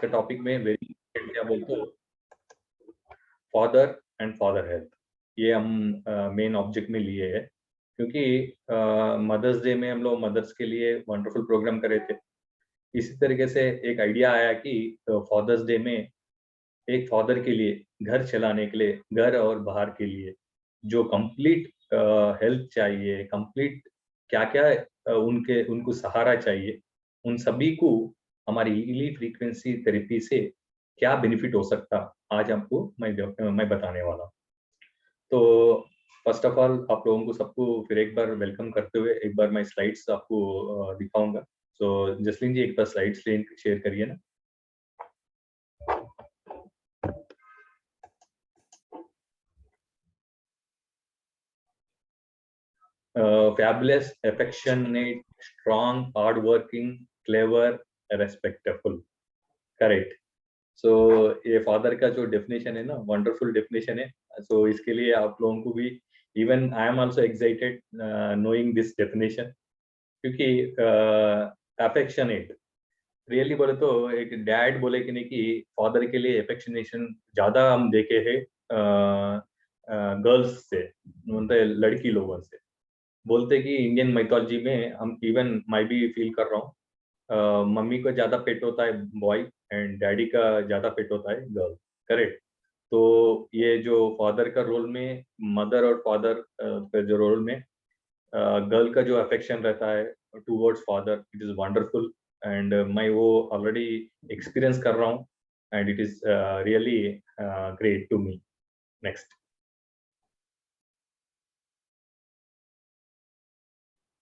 का टॉपिक में वेरी क्या बोलते हो, फादर एंड फादर हेल्थ, ये हम मेन ऑब्जेक्ट में लिए है क्योंकि मदर्स डे में हम लोग मदर्स के लिए वंडरफुल प्रोग्राम कर रहे थे। इसी तरीके से एक आइडिया आया कि फादर्स डे में एक फादर के लिए घर चलाने के लिए, घर और बाहर के लिए जो कंप्लीट हेल्थ चाहिए, कंप्लीट क्या क्या उनके उनको सहारा चाहिए, उन सभी को हमारी ईली फ्रीक्वेंसी थेरेपी से क्या बेनिफिट हो सकता, आज आपको मैं बताने वाला हूँ। तो फर्स्ट ऑफ ऑल आप लोगों को सबको फिर एक बार वेलकम करते हुए एक बार मैं स्लाइड्स आपको दिखाऊंगा। तो जसलीन जी एक बार स्लाइड्स शेयर करिए ना। Fabulous, affectionate, strong, hardworking, clever, respectful. Correct. सो ये फादर का जो डेफिनेशन है ना, वंडरफुल डेफिनेशन है। सो इसके लिए आप लोगों को भी, even I am also excited knowing this definition, क्योंकि अफेक्शनेट रियली बोले तो एक डैड बोले कि नहीं कि फादर के लिए अफेक्शनेशन ज्यादा हम देखे हैं गर्ल्स से, मतलब लड़की लोगों से। बोलते कि इंडियन माइथोलॉजी में हम, इवन मैं भी फील कर रहा हूँ, मम्मी को ज्यादा पेट होता है बॉय एंड डैडी का ज्यादा पेट होता है गर्ल। करेक्ट। तो ये जो फादर का रोल में, मदर और फादर का जो रोल में गर्ल का जो अफेक्शन रहता है towards father, it is wonderful. And मैं वो ऑलरेडी एक्सपीरियंस कर रहा हूँ and it is really great to me. Next.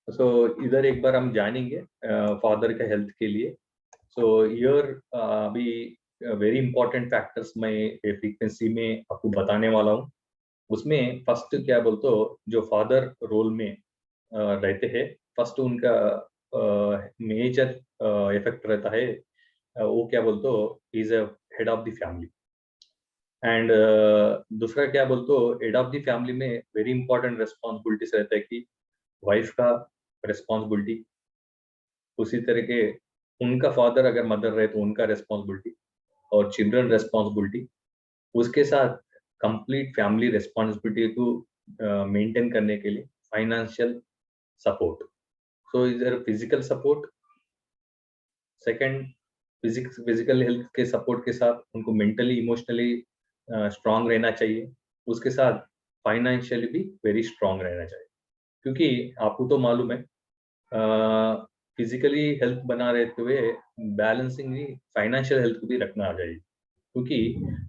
So इधर एक बार हम जानेंगे फादर के हेल्थ के लिए। सो हियर अभी वेरी इंपॉर्टेंट फैक्टर्स मैं फ्रीक्वेंसी में आपको बताने वाला हूँ। उसमें फर्स्ट क्या बोलते हो, जो फादर रोल में रहते हैं, फर्स्ट उनका मेजर इफेक्ट रहता है, वो क्या बोलते हो, is a head of the family. And दूसरा क्या बोलते हो, हेड ऑफ द फैमिली में वेरी इंपॉर्टेंट रेस्पॉन्सिबिलिटीज रहता है कि वाइफ का रेस्पॉन्सिबिलिटी, उसी तरह के उनका फादर अगर मदर रहे तो उनका रेस्पॉन्सिबिलिटी, और चिल्ड्रन रेस्पॉन्सिबिलिटी, उसके साथ कंप्लीट फैमिली रेस्पॉन्सिबिलिटी को मेंटेन करने के लिए फाइनेंशियल सपोर्ट। सो इधर physical support, second physical health के सपोर्ट के साथ उनको मेंटली इमोशनली स्ट्रांग रहना चाहिए, उसके साथ फाइनेंशियली भी वेरी स्ट्रांग रहना चाहिए। क्योंकि आपको तो मालूम है फिजिकली हेल्थ बना रहते हुए बैलेंसिंग भी फाइनेंशियल हेल्थ को भी रखना आ जाएगी। क्योंकि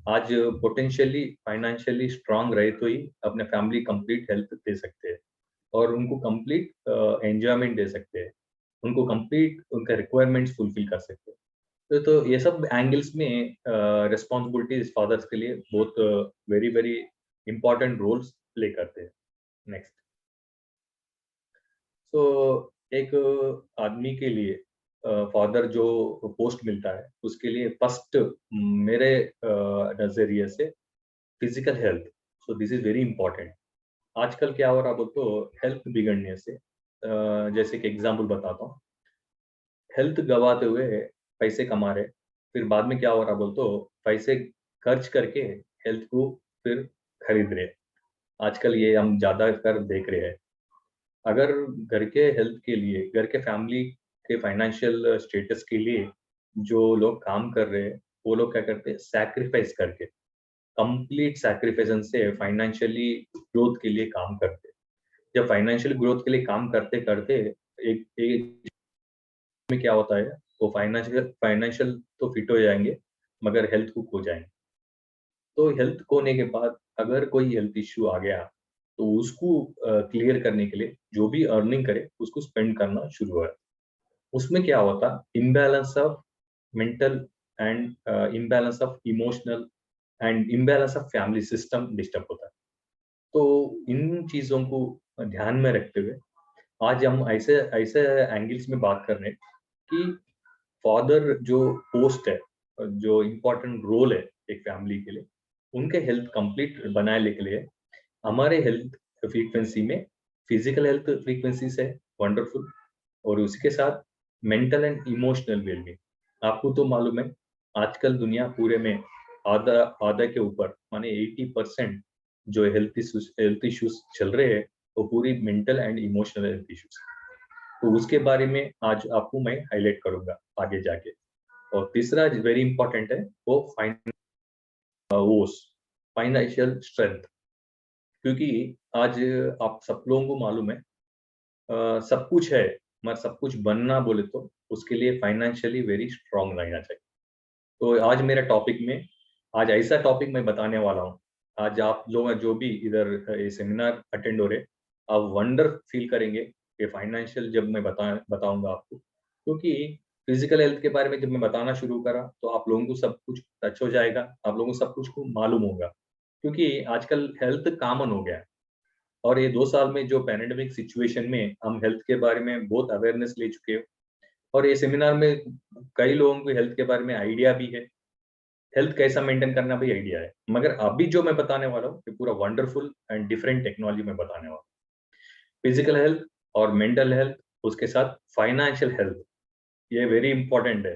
आज पोटेंशियली फाइनेंशियली स्ट्रांग रहे तो ही अपने फैमिली कंप्लीट हेल्थ दे सकते हैं और उनको कंप्लीट एंजॉयमेंट दे सकते हैं, उनको कंप्लीट उनका रिक्वायरमेंट्स फुलफिल कर सकते हैं। तो ये सब एंगल्स में रिस्पॉन्सिबिलिटीज फादर्स के लिए बहुत very very important roles play करते हैं। नेक्स्ट। सो एक आदमी के लिए फादर जो पोस्ट मिलता है उसके लिए फर्स्ट मेरे नजरिए से physical health. So this is very important. आजकल क्या हो रहा बोल तो हेल्थ बिगड़ने से, जैसे कि एग्जांपल बताता हूँ, हेल्थ गवाते हुए पैसे कमा रहे, फिर बाद में क्या हो रहा बोल तो पैसे खर्च करके हेल्थ को फिर खरीद रहे। आजकल ये हम ज्यादा कर देख रहे हैं। अगर घर के हेल्थ के लिए, घर के फैमिली के फाइनेंशियल स्टेटस के लिए जो लोग काम कर रहे हैं, वो लोग क्या करते हैं, सैक्रिफाइस करके, कंप्लीट सैक्रिफाइस से फाइनेंशियली ग्रोथ के लिए काम करते हैं। जब फाइनेंशियल ग्रोथ के लिए काम करते करते एक एक में क्या होता है, वो फाइनेंशियल फाइनेंशियल तो फिट हो जाएंगे मगर हेल्थ को खो जाएंगे। तो हेल्थ खोने के बाद अगर कोई हेल्थ इश्यू आ गया तो उसको क्लियर करने के लिए जो भी अर्निंग करे उसको स्पेंड करना शुरू हुआ। उसमें क्या होता, imbalance of mental and imbalance of emotional and imbalance of family system disturb होता है। तो इन चीजों को ध्यान में रखते हुए आज हम ऐसे ऐसे एंगल्स में बात कर रहे हैं कि फादर जो पोस्ट है, जो इम्पोर्टेंट रोल है एक फैमिली के लिए, उनके हेल्थ कंप्लीट बनाने के लिए हमारे हेल्थ फ्रीक्वेंसी में फिजिकल हेल्थ फ्रीक्वेंसी है वंडरफुल, और उसके साथ मेंटल एंड इमोशनल वेलबींग। आपको तो मालूम है आजकल दुनिया पूरे में आधा आधा के ऊपर माने 80% जो हेल्थ इश्यूज चल रहे हैं वो पूरी mental and emotional health issues. तो उसके बारे में आज आपको मैं हाईलाइट करूंगा आगे जाके। और तीसरा वेरी इंपॉर्टेंट है वो फाइनेंशियल स्ट्रेंथ। क्योंकि आज आप सब लोगों को मालूम है सब कुछ है मगर सब कुछ बनना बोले तो उसके लिए फाइनेंशियली वेरी स्ट्रांग रहना चाहिए। तो आज मेरा टॉपिक में आज ऐसा टॉपिक मैं बताने वाला हूँ। आज आप लोग जो भी इधर ये सेमिनार अटेंड हो रहे आप वंडर फील करेंगे कि फाइनेंशियल जब मैं बताऊंगा आपको। क्योंकि फिजिकल हेल्थ के बारे में जब मैं बताना शुरू करा तो आप लोगों को सब कुछ टच हो जाएगा, आप लोगों को सब कुछ को मालूम होगा। क्योंकि आजकल हेल्थ कॉमन हो गया है और ये 2 साल में जो पैंडेमिक सिचुएशन में हम हेल्थ के बारे में बहुत अवेयरनेस ले चुके हो और ये सेमिनार में कई लोगों को हेल्थ के बारे में आइडिया भी है, हेल्थ कैसा मेंटेन करना भी आइडिया है। मगर अभी जो मैं बताने वाला हूँ ये पूरा वंडरफुल एंड डिफरेंट टेक्नोलॉजी में बताने वाला हूँ। फिजिकल हेल्थ और मेंटल हेल्थ उसके साथ फाइनेंशियल हेल्थ ये वेरी इंपॉर्टेंट है।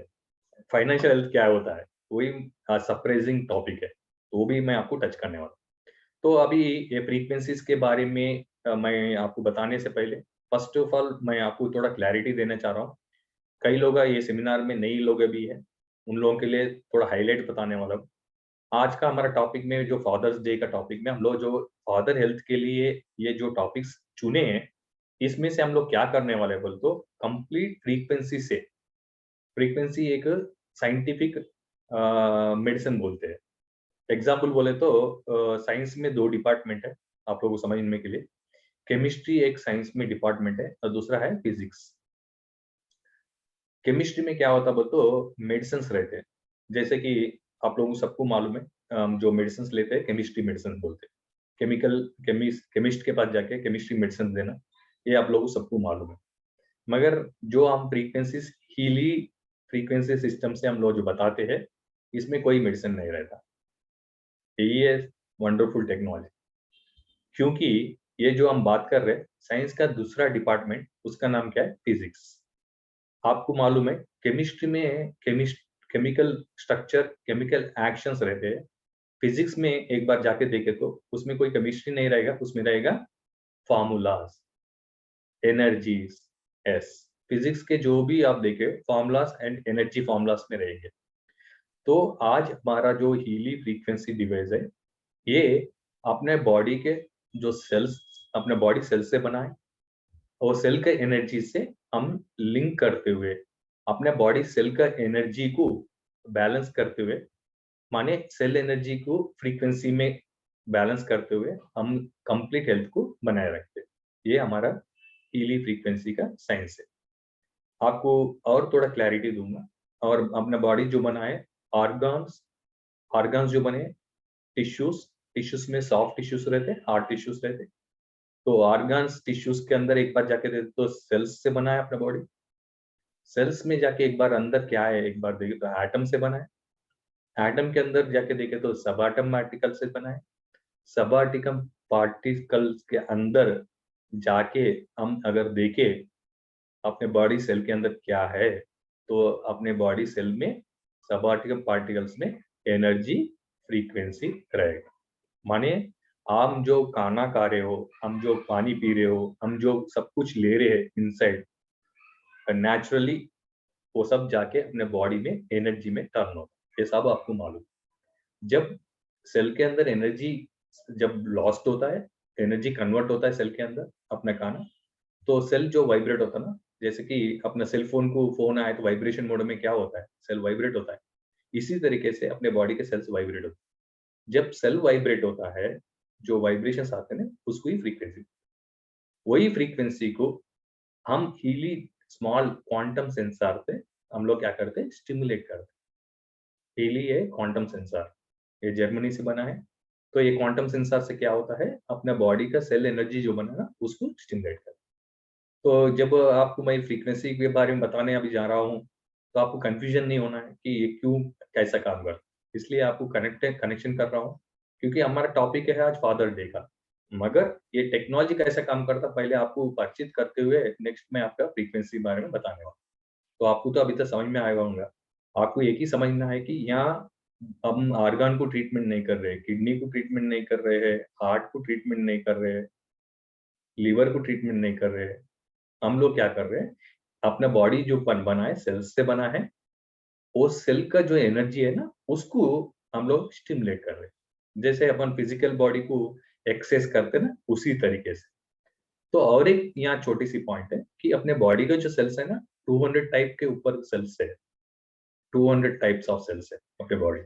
फाइनेंशियल हेल्थ क्या होता है वही सरप्राइजिंग टॉपिक है, तो वो भी मैं आपको टच करने वाला हूँ। तो अभी ये फ्रीक्वेंसीज के बारे में मैं आपको बताने से पहले फर्स्ट ऑफ ऑल मैं आपको थोड़ा क्लैरिटी देना चाह रहा हूँ। कई लोग ये सेमिनार में नई लोग भी है, उन लोगों के लिए थोड़ा हाईलाइट बताने वाला हूँ। आज का हमारा टॉपिक में जो फादर्स डे का टॉपिक में हम लोग जो फादर हेल्थ के लिए ये जो टॉपिक्स चुने हैं इसमें से हम लोग क्या करने वाले हैं बोल तो कंप्लीट फ्रीक्वेंसी से। फ्रीक्वेंसी एक साइंटिफिक मेडिसिन बोलते हैं। एग्जाम्पल बोले तो साइंस में 2 डिपार्टमेंट है आप लोगों को समझने के लिए। केमिस्ट्री एक साइंस में डिपार्टमेंट है और दूसरा है फिजिक्स। केमिस्ट्री में क्या होता है बोल तो मेडिसिन रहते हैं। जैसे कि आप लोगों को सबको मालूम है जो मेडिसिन लेते हैं केमिस्ट्री मेडिसिन बोलते हैं। केमिस्ट के पास जाके केमिस्ट्री मेडिसिन देना ये आप लोगों को सबको मालूम है। मगर जो हम फ्रीक्वेंसीज हीली फ्रीक्वेंसी सिस्टम से हम लोग जो बताते हैं इसमें कोई मेडिसिन नहीं रहता। यही है वंडरफुल टेक्नोलॉजी। क्योंकि ये जो हम बात कर रहे हैं साइंस का दूसरा डिपार्टमेंट उसका नाम क्या है फिजिक्स। आपको मालूम है केमिस्ट्री में केमिकल स्ट्रक्चर केमिकल एक्शंस रहते हैं। फिजिक्स में एक बार जाके देखे तो उसमें कोई केमिस्ट्री नहीं रहेगा, उसमें रहेगा फार्मूलाज, एनर्जीज। एस फिजिक्स के जो भी आप देखे फार्मूलाज एंड एनर्जी फार्मूलाज में रहेंगे। तो आज हमारा जो हीली फ्रीक्वेंसी डिवाइस है ये अपने बॉडी के जो सेल्स अपने बॉडी सेल से बना है और सेल के एनर्जी से हम लिंक करते हुए अपने बॉडी सेल का एनर्जी को बैलेंस करते हुए माने सेल एनर्जी को फ्रीक्वेंसी में बैलेंस करते हुए हम कंप्लीट हेल्थ को बनाए रखते हैं। ये हमारा हीली फ्रीक्वेंसी का साइंस है। आपको और थोड़ा क्लैरिटी दूंगा। और अपना बॉडी जो बना है ऑर्गन्स ऑर्गन्स जो बने टिश्यूज टिश्यूज में सॉफ्ट टिश्यूज रहते हैं, हार्ड टिश्यूज रहते हैं। तो ऑर्गन्स टिश्यूज के अंदर एक बार जाके देखे तो सेल्स से बना है अपना बॉडी। सेल्स में जाके एक बार अंदर क्या है एक बार देखे तो एटम से बना है। एटम के अंदर जाके देखे तो सब एटम पार्टिकल से बना है। सब एटम पार्टिकल्स के अंदर जाके हम अगर देखे अपने बॉडी सेल के अंदर क्या है तो अपने बॉडी सेल में सब एटम पार्टिकल्स में एनर्जी फ्रीक्वेंसी रहेगा। माने हम जो खाना खा रहे हो, हम जो पानी पी रहे हो, हम जो सब कुछ ले रहे हैं इनसाइड नेचुरली वो सब जाके अपने बॉडी में एनर्जी में टर्न होता है। ये सब आपको मालूम। जब सेल के अंदर एनर्जी जब लॉस्ट होता है, एनर्जी कन्वर्ट होता है सेल के अंदर अपना खाना, तो सेल जो वाइब्रेट होता है ना, जैसे कि अपना सेल फोन को फोन आए तो वाइब्रेशन मोड में क्या होता है सेल वाइब्रेट होता है। इसी तरीके से अपने बॉडी के सेल्स वाइब्रेट होते हैं। जब सेल वाइब्रेट होता है जो वाइब्रेशंस आते हैं उसको ही फ्रीक्वेंसी। वही फ्रीक्वेंसी को हम हीली स्मॉल क्वांटम सेंसर से हम लोग क्या करते हैं स्टिमुलेट करते हैं। हीली है क्वांटम सेंसर, ये जर्मनी से बना है। तो ये क्वांटम सेंसर से क्या होता है अपने बॉडी का सेल एनर्जी जो बना ना उसको स्टिमुलेट करता है। तो जब आपको मैं फ्रीक्वेंसी के बारे में बताने अभी जा रहा हूँ तो आपको कंफ्यूजन नहीं होना है कि ये क्यों कैसा काम करता है। इसलिए आपको कनेक्शन कर रहा हूँ क्योंकि हमारा टॉपिक है आज फादर डे का। मगर ये टेक्नोलॉजी कैसा काम करता है पहले आपको परिचित करते हुए नेक्स्ट में आपका फ्रीक्वेंसी बारे में बताने वाला हूँ। तो आपको तो अभी तक समझ में आएगा होगा। आपको एक ही समझना है कि यहाँ हम आर्गन को ट्रीटमेंट नहीं कर रहे, किडनी को ट्रीटमेंट नहीं कर रहे हैं, हार्ट को ट्रीटमेंट नहीं कर रहे हैं, लिवर को ट्रीटमेंट नहीं कर रहे हैं। हम लोग क्या कर रहे हैं, अपना बॉडी जो बना है सेल्स से बना है, वो सेल का जो एनर्जी है ना, उसको हम लोग स्टिमुलेट कर रहे हैं। जैसे अपन फिजिकल बॉडी को एक्सरसाइज करते हैं ना, उसी तरीके से। तो और एक यहाँ छोटी सी पॉइंट है कि अपने बॉडी के जो सेल्स है ना, 200 टाइप के ऊपर सेल्स है, 200 टाइप्स ऑफ सेल्स है अपने बॉडी।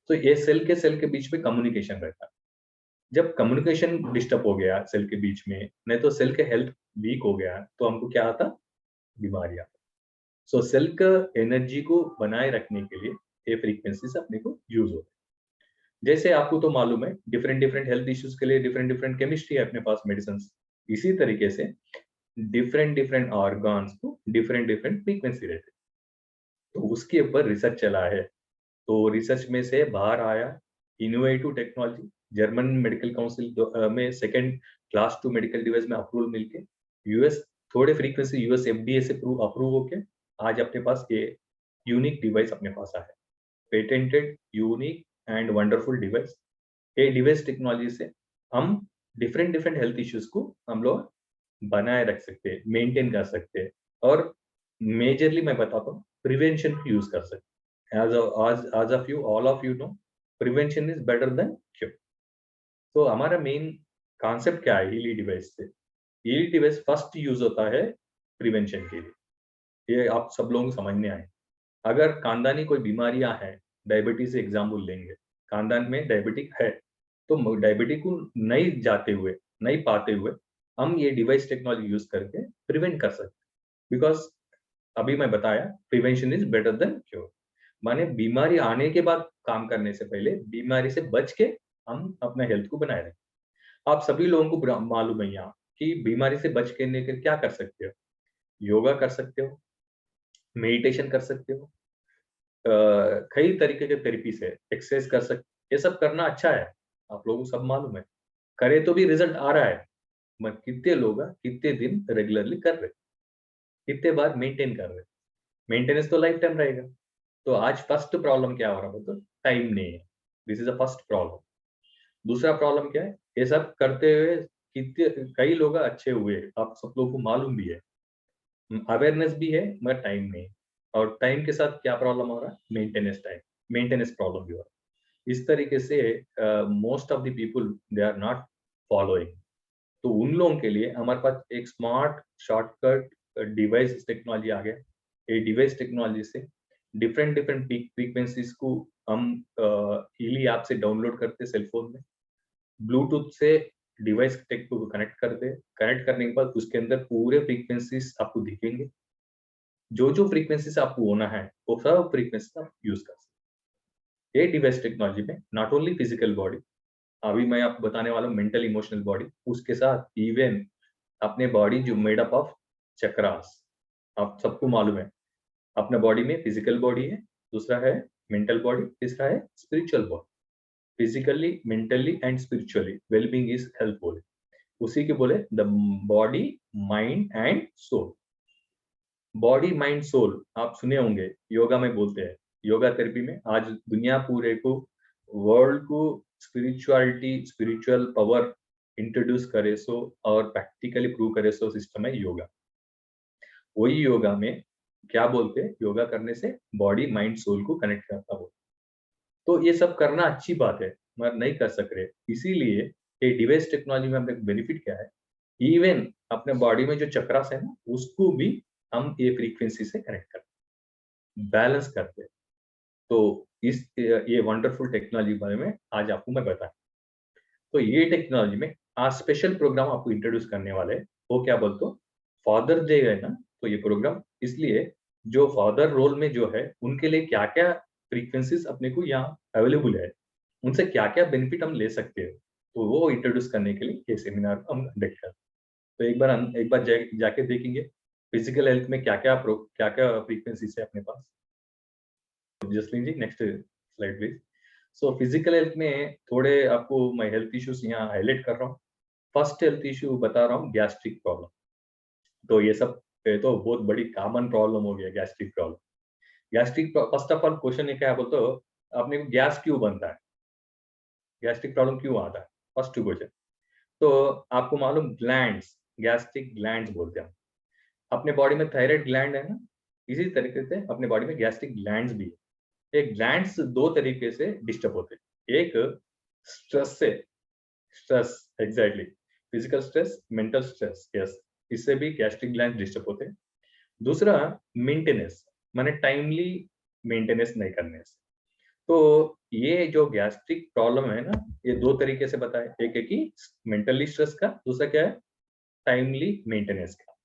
तो ये सेल के बीच में कम्युनिकेशन रहता है। जब कम्युनिकेशन डिस्टर्ब हो गया सेल के बीच में, नहीं तो सेल के हेल्थ वीक हो गया, तो हमको क्या आता, बीमारियां। सो सेल का एनर्जी को बनाए रखने के लिए ये फ्रीक्वेंसीज अपने को यूज होती है। जैसे आपको तो मालूम है, डिफरेंट डिफरेंट हेल्थ इश्यूज के लिए डिफरेंट डिफरेंट केमिस्ट्री है अपने पास, मेडिसिन। इसी तरीके से डिफरेंट डिफरेंट ऑर्गन्स को डिफरेंट डिफरेंट फ्रीक्वेंसी रहते हैं। तो उसके ऊपर रिसर्च चला है। तो रिसर्च में से बाहर आया innovative technology, German medical council में सेकंड क्लास 2 मेडिकल डिवाइस में अप्रूवल मिलके, यूएस थोड़े फ्रीक्वेंसी यूएस एफडीए से अप्रूव होके आज अपने पास ये यूनिक डिवाइस अपने पास आया है, patented unique and wonderful device. ये डिवाइस टेक्नोलॉजी से हम डिफरेंट डिफरेंट हेल्थ इश्यूज को हम लोग बनाए रख सकते हैं, मेंटेन कर सकते हैं, और मेजरली मैं बताता हूँ, प्रिवेंशन यूज कर सकते हैं। as of you, all of you know, prevention is better than cure। तो हमारा मेन कॉन्सेप्ट क्या है हीली डिवाइस से? हीली डिवाइस फर्स्ट यूज होता है प्रिवेंशन के लिए। ये आप सब लोगों को समझ में आए। अगर खानदानी कोई बीमारियां हैं, डायबिटीज से एग्जाम्पल लेंगे, खानदान में डायबिटिक है, तो डायबिटिक को नहीं जाते हुए, नहीं पाते हुए, हम ये डिवाइस टेक्नोलॉजी यूज करके प्रिवेंट कर सकते। बिकॉज अभी मैं बताया, prevention is better than cure. माने बीमारी आने के बाद काम करने से पहले बीमारी से बच के हम अपने हेल्थ को बनाए रखें। आप सभी लोगों को मालूम है यहाँ कि बीमारी से बच के क्या कर सकते हो? योगा कर सकते हो, मेडिटेशन कर सकते हो, कई तरीके के थेरेपी से एक्सरसाइज कर सकते। ये सब करना अच्छा है, आप लोगों को सब मालूम है। करे तो भी रिजल्ट आ रहा है, मगर कितने लोग कितने दिन रेगुलरली कर रहे, कितने बार मेंटेन कर रहे? मेंटेनेंस तो लाइफ टाइम रहेगा। तो आज फर्स्ट प्रॉब्लम क्या हो रहा है, तो टाइम नहीं है। This is a first problem. दूसरा प्रॉब्लम क्या है, ये सब करते हुए कितने कई लोग अच्छे हुए, आप सब लोगों को मालूम भी है, अवेयरनेस भी है, मगर टाइम नहीं। और टाइम के साथ क्या प्रॉब्लम हो रहा है, मेंटेनेंस टाइम, मेंटेनेंस प्रॉब्लम भी हो रहा है। इस तरीके से most of the people they are not following. तो उन लोगों के लिए हमारे पास एक स्मार्ट शॉर्टकट डिवाइस टेक्नोलॉजी आ गया। ये डिवाइस टेक्नोलॉजी से डिफरेंट डिफरेंट फ्रीक्वेंसीज को हम ईली ऐप से डाउनलोड करते सेल फोन में, ब्लूटूथ से डिवाइस टेक को कनेक्ट करते, कनेक्ट करने के बाद उसके अंदर पूरे फ्रीक्वेंसीज आपको दिखेंगे। जो जो फ्रीक्वेंसीज आपको होना है, वो सब फ्रीक्वेंसी आप यूज कर सकते। ये डिवाइस टेक्नोलॉजी में नॉट ओनली फिजिकल बॉडी, अभी मैं आपको बताने वाला हूँ मेंटल इमोशनल बॉडी, उसके साथ इवन अपने बॉडी जो मेड अप ऑफ चक्रास। आप सबको मालूम है, अपने बॉडी में फिजिकल बॉडी है, दूसरा है मेंटल बॉडी, तीसरा है spiritual body. Physically, mentally and spiritually wellbeing is health बोले, उसी के बोले the body, mind and soul. Body mind soul आप सुने होंगे, योगा में बोलते हैं, योगा थेरेपी में आज दुनिया पूरे को, वर्ल्ड को स्पिरिचुअलिटी, स्पिरिचुअल पावर इंट्रोड्यूस करे सो और प्रैक्टिकली प्रूव करे सो सिस्टम है योगा। वही योगा में क्या बोलते हैं, योगा करने से बॉडी माइंड सोल को कनेक्ट करता हो। तो ये सब करना अच्छी बात है, मगर नहीं कर सक रहे। इसीलिए ये डिवाइस टेक्नोलॉजी में हमें बेनिफिट क्या है, इवन अपने बॉडी में जो चक्रास है ना, उसको भी हम ये फ्रीक्वेंसी से कनेक्ट करते, बैलेंस करते हैं। तो इस ये वंडरफुल टेक्नोलॉजी के बारे में आज आपको मैं बताऊं। तो ये टेक्नोलॉजी में आज स्पेशल प्रोग्राम आपको इंट्रोड्यूस करने वाले हैं। वो क्या बोलते हो, फादर डे है ना, तो ये प्रोग्राम इसलिए, जो फादर रोल में जो है उनके लिए क्या क्या फ्रीक्वेंसीज अपने को यहाँ अवेलेबल है, उनसे क्या क्या बेनिफिट हम ले सकते हैं, तो वो इंट्रोड्यूस करने के लिए ये सेमिनार हम कंडक्ट करते हैं। तो एक बार जाके देखेंगे फिजिकल हेल्थ में क्या क्या फ्रीक्वेंसीज है अपने पास। Jasleen ji next slide please. So physical health में थोड़े आपको मैं हेल्थ इश्यूज यहाँ हाईलाइट कर रहा हूँ। फर्स्ट हेल्थ इश्यू बता रहा हूँ, गैस्ट्रिक प्रॉब्लम। तो ये सब ये तो बहुत बड़ी कॉमन प्रॉब्लम हो गया, gastric problem. Gastric first of all question ये क्या है बोलते हो, अपने को गैस क्यों बनता है, गैस्ट्रिक प्रॉब्लम क्यों आता है, फर्स्ट क्वेश्चन। तो आपको मालूम ग्लैंड्स, गैस्ट्रिक ग्लैंड्स बोलते हैं हम। अपने बॉडी में थायराइड ग्लैंड है ना, इसी तरीके से अपने बॉडी में गैस्ट्रिक ग्लैंड्स भी है। ये ग्लैंड्स दो तरीके से डिस्टर्ब होते हैं, एक स्ट्रेस से, stress exactly, physical stress, mental stress, yes, इससे भी गैस्ट्रिक ग्लैंड डिस्टर्ब होते हैं। दूसरा मेंटेनेंस, माने टाइमली मेंटेनेंस नहीं करने से। तो ये जो गैस्ट्रिक प्रॉब्लम है ना, ये दो तरीके से बताए, एक है कि मेंटली स्ट्रेस का, दूसरा क्या है, टाइमली मेंटेनेंस का।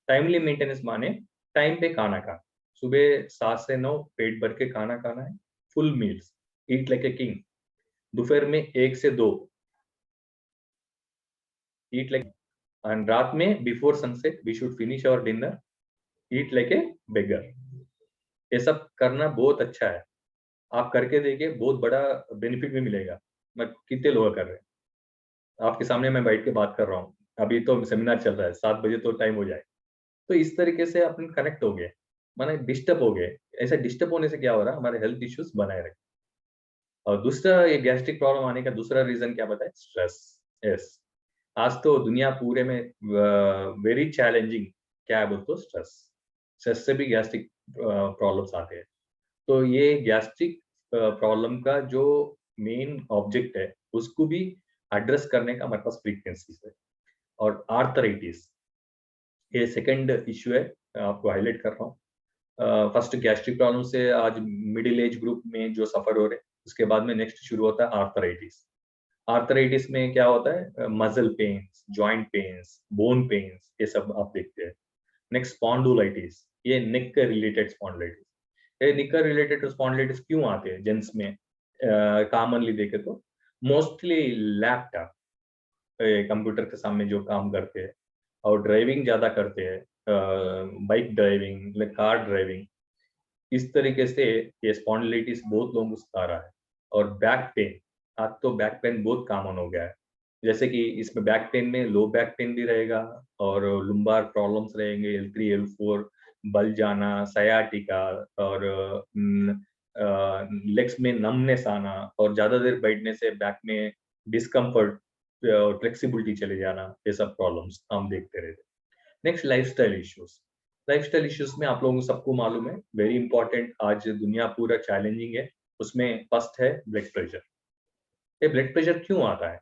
टाइमली मेंटेनेंस माने टाइम पे खाना खाना, सुबह 7 से 9 पेट भर के खाना खाना है, full meals, eat like a king. दोपहर में 1 से 2 ईट लाइक, एंड रात में before sunset we should finish our dinner, eat like a beggar. ये सब करना बहुत अच्छा है, आप करके देखिए, बहुत बड़ा बेनिफिट भी मिलेगा। मैं कितने लोग कर रहे हैं, आपके सामने मैं बैठ के बात कर रहा हूँ, अभी तो सेमिनार चल रहा है, 7 बजे तो टाइम हो जाए। तो इस तरीके से अपन कनेक्ट हो गए, माने डिस्टर्ब हो गए। ऐसा डिस्टर्ब होने से क्या हो रहा है, हमारे हेल्थ इश्यूज बनाए रखे। और दूसरा, ये गैस्ट्रिक प्रॉब्लम आने का दूसरा रीजन क्या बताए, स्ट्रेस। यस, आज तो दुनिया पूरे में वेरी चैलेंजिंग क्या है बोलते, स्ट्रेस। स्ट्रेस से भी गैस्ट्रिक प्रॉब्लम्स आते हैं। तो ये गैस्ट्रिक प्रॉब्लम का जो मेन ऑब्जेक्ट है, उसको भी एड्रेस करने का हमारे पास फ्रीक्वेंसीज है। और आर्थराइटिस, ये सेकंड इश्यू है, आपको हाईलाइट कर रहा हूँ। फर्स्ट गैस्ट्रिक प्रॉब्लम से आज मिडिल एज ग्रुप में जो सफर हो रहे हैं, उसके बाद में नेक्स्ट शुरू होता है आर्थराइटिस। आर्थराइटिस में क्या होता है, muscle pains, joint pains, bone pains, ये सब आप देखते हैं। नेक्स्ट स्पॉन्डुलाइटिस, ये नेक के रिलेटेड स्पॉन्डुलाइटिस। ये नेक रिलेटेड स्पॉन्डुलाइटिस क्यों आते हैं जेंट्स में, कॉमनली देखे तो मोस्टली लैपटॉप, कंप्यूटर के सामने जो काम करते हैं और ड्राइविंग ज्यादा करते हैं, बाइक ड्राइविंग, कार ड्राइविंग, इस तरीके से ये स्पॉन्डिलाइटिस बहुत लोगों को सता रहा है। और बैक पेन, आज तो बैक पेन बहुत कॉमन हो गया है। जैसे कि इसमें बैक पेन में लो बैक पेन भी रहेगा, और लुम्बार प्रॉब्लम्स रहेंगे, L3 L4, बल जाना, सयाटिका, और लेग्स में नमनेस आना, और ज्यादा देर बैठने से बैक में डिस्कम्फर्ट और फ्लेक्सिबिलिटी चले जाना, ये सब प्रॉब्लम्स हम देखते रहते हैं। Next lifestyle issues. Lifestyle issues में आप लोगों को सबको मालूम है, वेरी इंपॉर्टेंट, आज दुनिया पूरा चैलेंजिंग है। उसमें फर्स्ट है ब्लड प्रेशर। ये ब्लड प्रेशर क्यों आता है,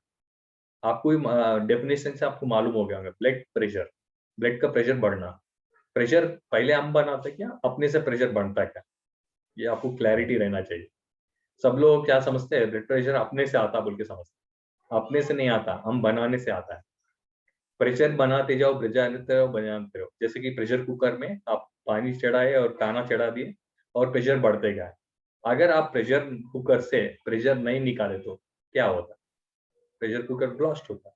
आपको डेफिनेशन से आपको मालूम हो गया होगा। ब्लड प्रेशर, ब्लड का प्रेशर बढ़ना। प्रेशर पहले हम बनाते क्या, अपने से प्रेशर बढ़ता है क्या, ये आपको क्लैरिटी रहना चाहिए। सब लोग क्या समझते हैं, ब्लड प्रेशर अपने से आता बोल के समझते हैं। अपने से नहीं आता, हम बनाने से आता है। प्रेशर बनाते जाओ, बनाते रहो, बनाते रहो। जैसे कि प्रेशर कुकर में आप पानी चढ़ाए और खाना चढ़ा दिए, और प्रेशर बढ़ते गया। अगर आप प्रेशर कुकर से प्रेशर नहीं निकाले तो क्या होता, प्रेशर कुकर ब्लास्ट होता।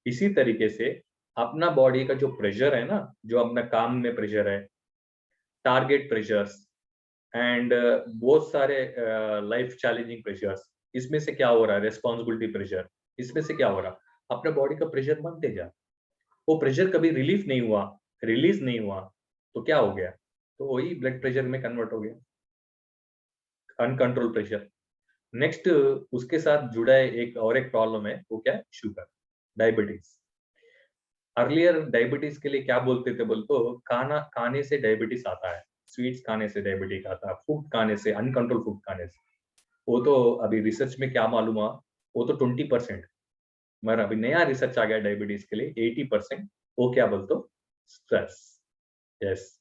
इसी तरीके से अपना बॉडी का जो प्रेशर है ना, जो अपना काम में प्रेशर है, टारगेट प्रेशर्स, एंड बहुत सारे लाइफ चैलेंजिंग प्रेशर्स, इसमें से क्या हो रहा है, रेस्पॉन्सिबिलिटी प्रेशर, इसमें से क्या हो रहा, अपने बॉडी का प्रेशर बनते जा, वो प्रेशर कभी रिलीफ नहीं हुआ, रिलीज नहीं हुआ, तो क्या हो गया, तो वही ब्लड प्रेशर में कन्वर्ट हो गया, अनकंट्रोल प्रेशर। नेक्स्ट उसके साथ जुड़ा है एक और एक प्रॉब्लम है, वो क्या है, शुगर, डायबिटीज। अर्लियर डायबिटीज के लिए क्या बोलते थे, बोलते खाना खाने से डायबिटीज आता है, स्वीट्स खाने से डायबिटीज आता है, फूड खाने से, अनकंट्रोल फूड खाने से। वो तो अभी रिसर्च में क्या मालूम हुआ, वो तो 20%, मगर अभी नया रिसर्च आ गया डायबिटीज के लिए 80%। वो क्या बोलते, स्ट्रेस। यस,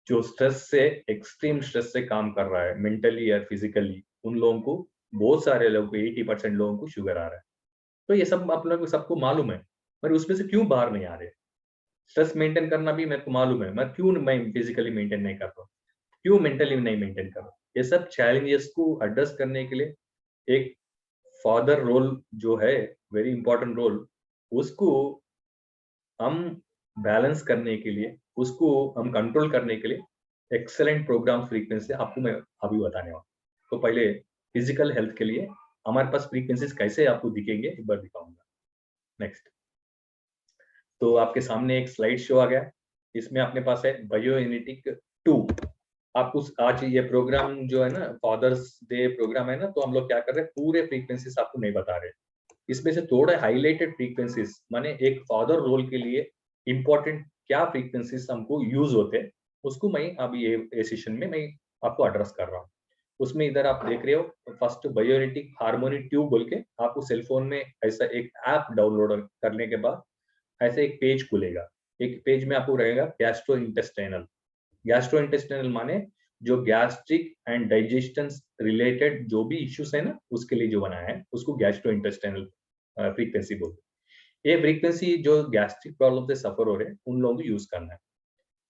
जो स्ट्रेस से, एक्सट्रीम स्ट्रेस से काम कर रहा है, मेंटली या फिजिकली, उन लोगों को, बहुत सारे लोगों को, 80% लोगों को शुगर आ रहा है। तो ये सब आप लोगों को सबको मालूम है, पर उसमें से क्यों बाहर नहीं आ रहे। स्ट्रेस मेंटेन करना भी मेरे को मालूम है, मैं क्यों मैं फिजिकली मेंटेन नहीं कर रहा हूँ, क्यों मेंटली नहीं मेंटेन कर रहा हूँ। ये सब चैलेंजेस को एड्रेस करने के लिए एक फादर रोल जो है, वेरी इंपॉर्टेंट रोल, उसको हम बैलेंस करने के लिए, उसको हम कंट्रोल करने के लिए एक्सेलेंट प्रोग्राम फ्रीक्वेंसी आपको मैं अभी बताने वाला। तो पहले फिजिकल हेल्थ के लिए हमारे पास फ्रीक्वेंसीज कैसे आपको दिखेंगे, एक बार दिखाऊंगा। नेक्स्ट, तो आपके सामने एक स्लाइड शो आ गया है। इसमें अपने पास है बायोइनेटिक 2। आप उस आज ये प्रोग्राम जो है ना, फादर्स डे प्रोग्राम है ना, तो हम लोग क्या कर रहे हैं, पूरे फ्रीक्वेंसीज आपको नहीं बता रहे। इसमें से थोड़े हाइलाइटेड फ्रीक्वेंसीज, माने एक फादर रोल के लिए इंपॉर्टेंट क्या फ्रीक्वेंसीज हमको यूज होते हैं, उसको मैं अभी ये सेशन में मैं आपको एड्रेस कर रहा हूँ। उसमें इधर आप देख रहे हो, फर्स्ट बायोरेटिक हार्मोनी ट्यूब बोल के आपको सेल फोन में ऐसा एक ऐप डाउनलोड करने के बाद ऐसे एक पेज खुलेगा। एक पेज में आपको रहेगा गैस्ट्रो इंटेस्टाइनल। गैस्ट्रो इंटेस्टाइनल माने जो गैस्ट्रिक एंड डाइजेशन रिलेटेड जो भी इश्यूज है ना, उसके लिए जो बनाया है उसको गैस्ट्रो इंटेस्टाइनल फ्रीक्वेंसी बोलते हैं। ये फ्रीक्वेंसी जो गैस्ट्रिक प्रॉब्लम से सफर हो रहे हैं उन लोगों को यूज करना है।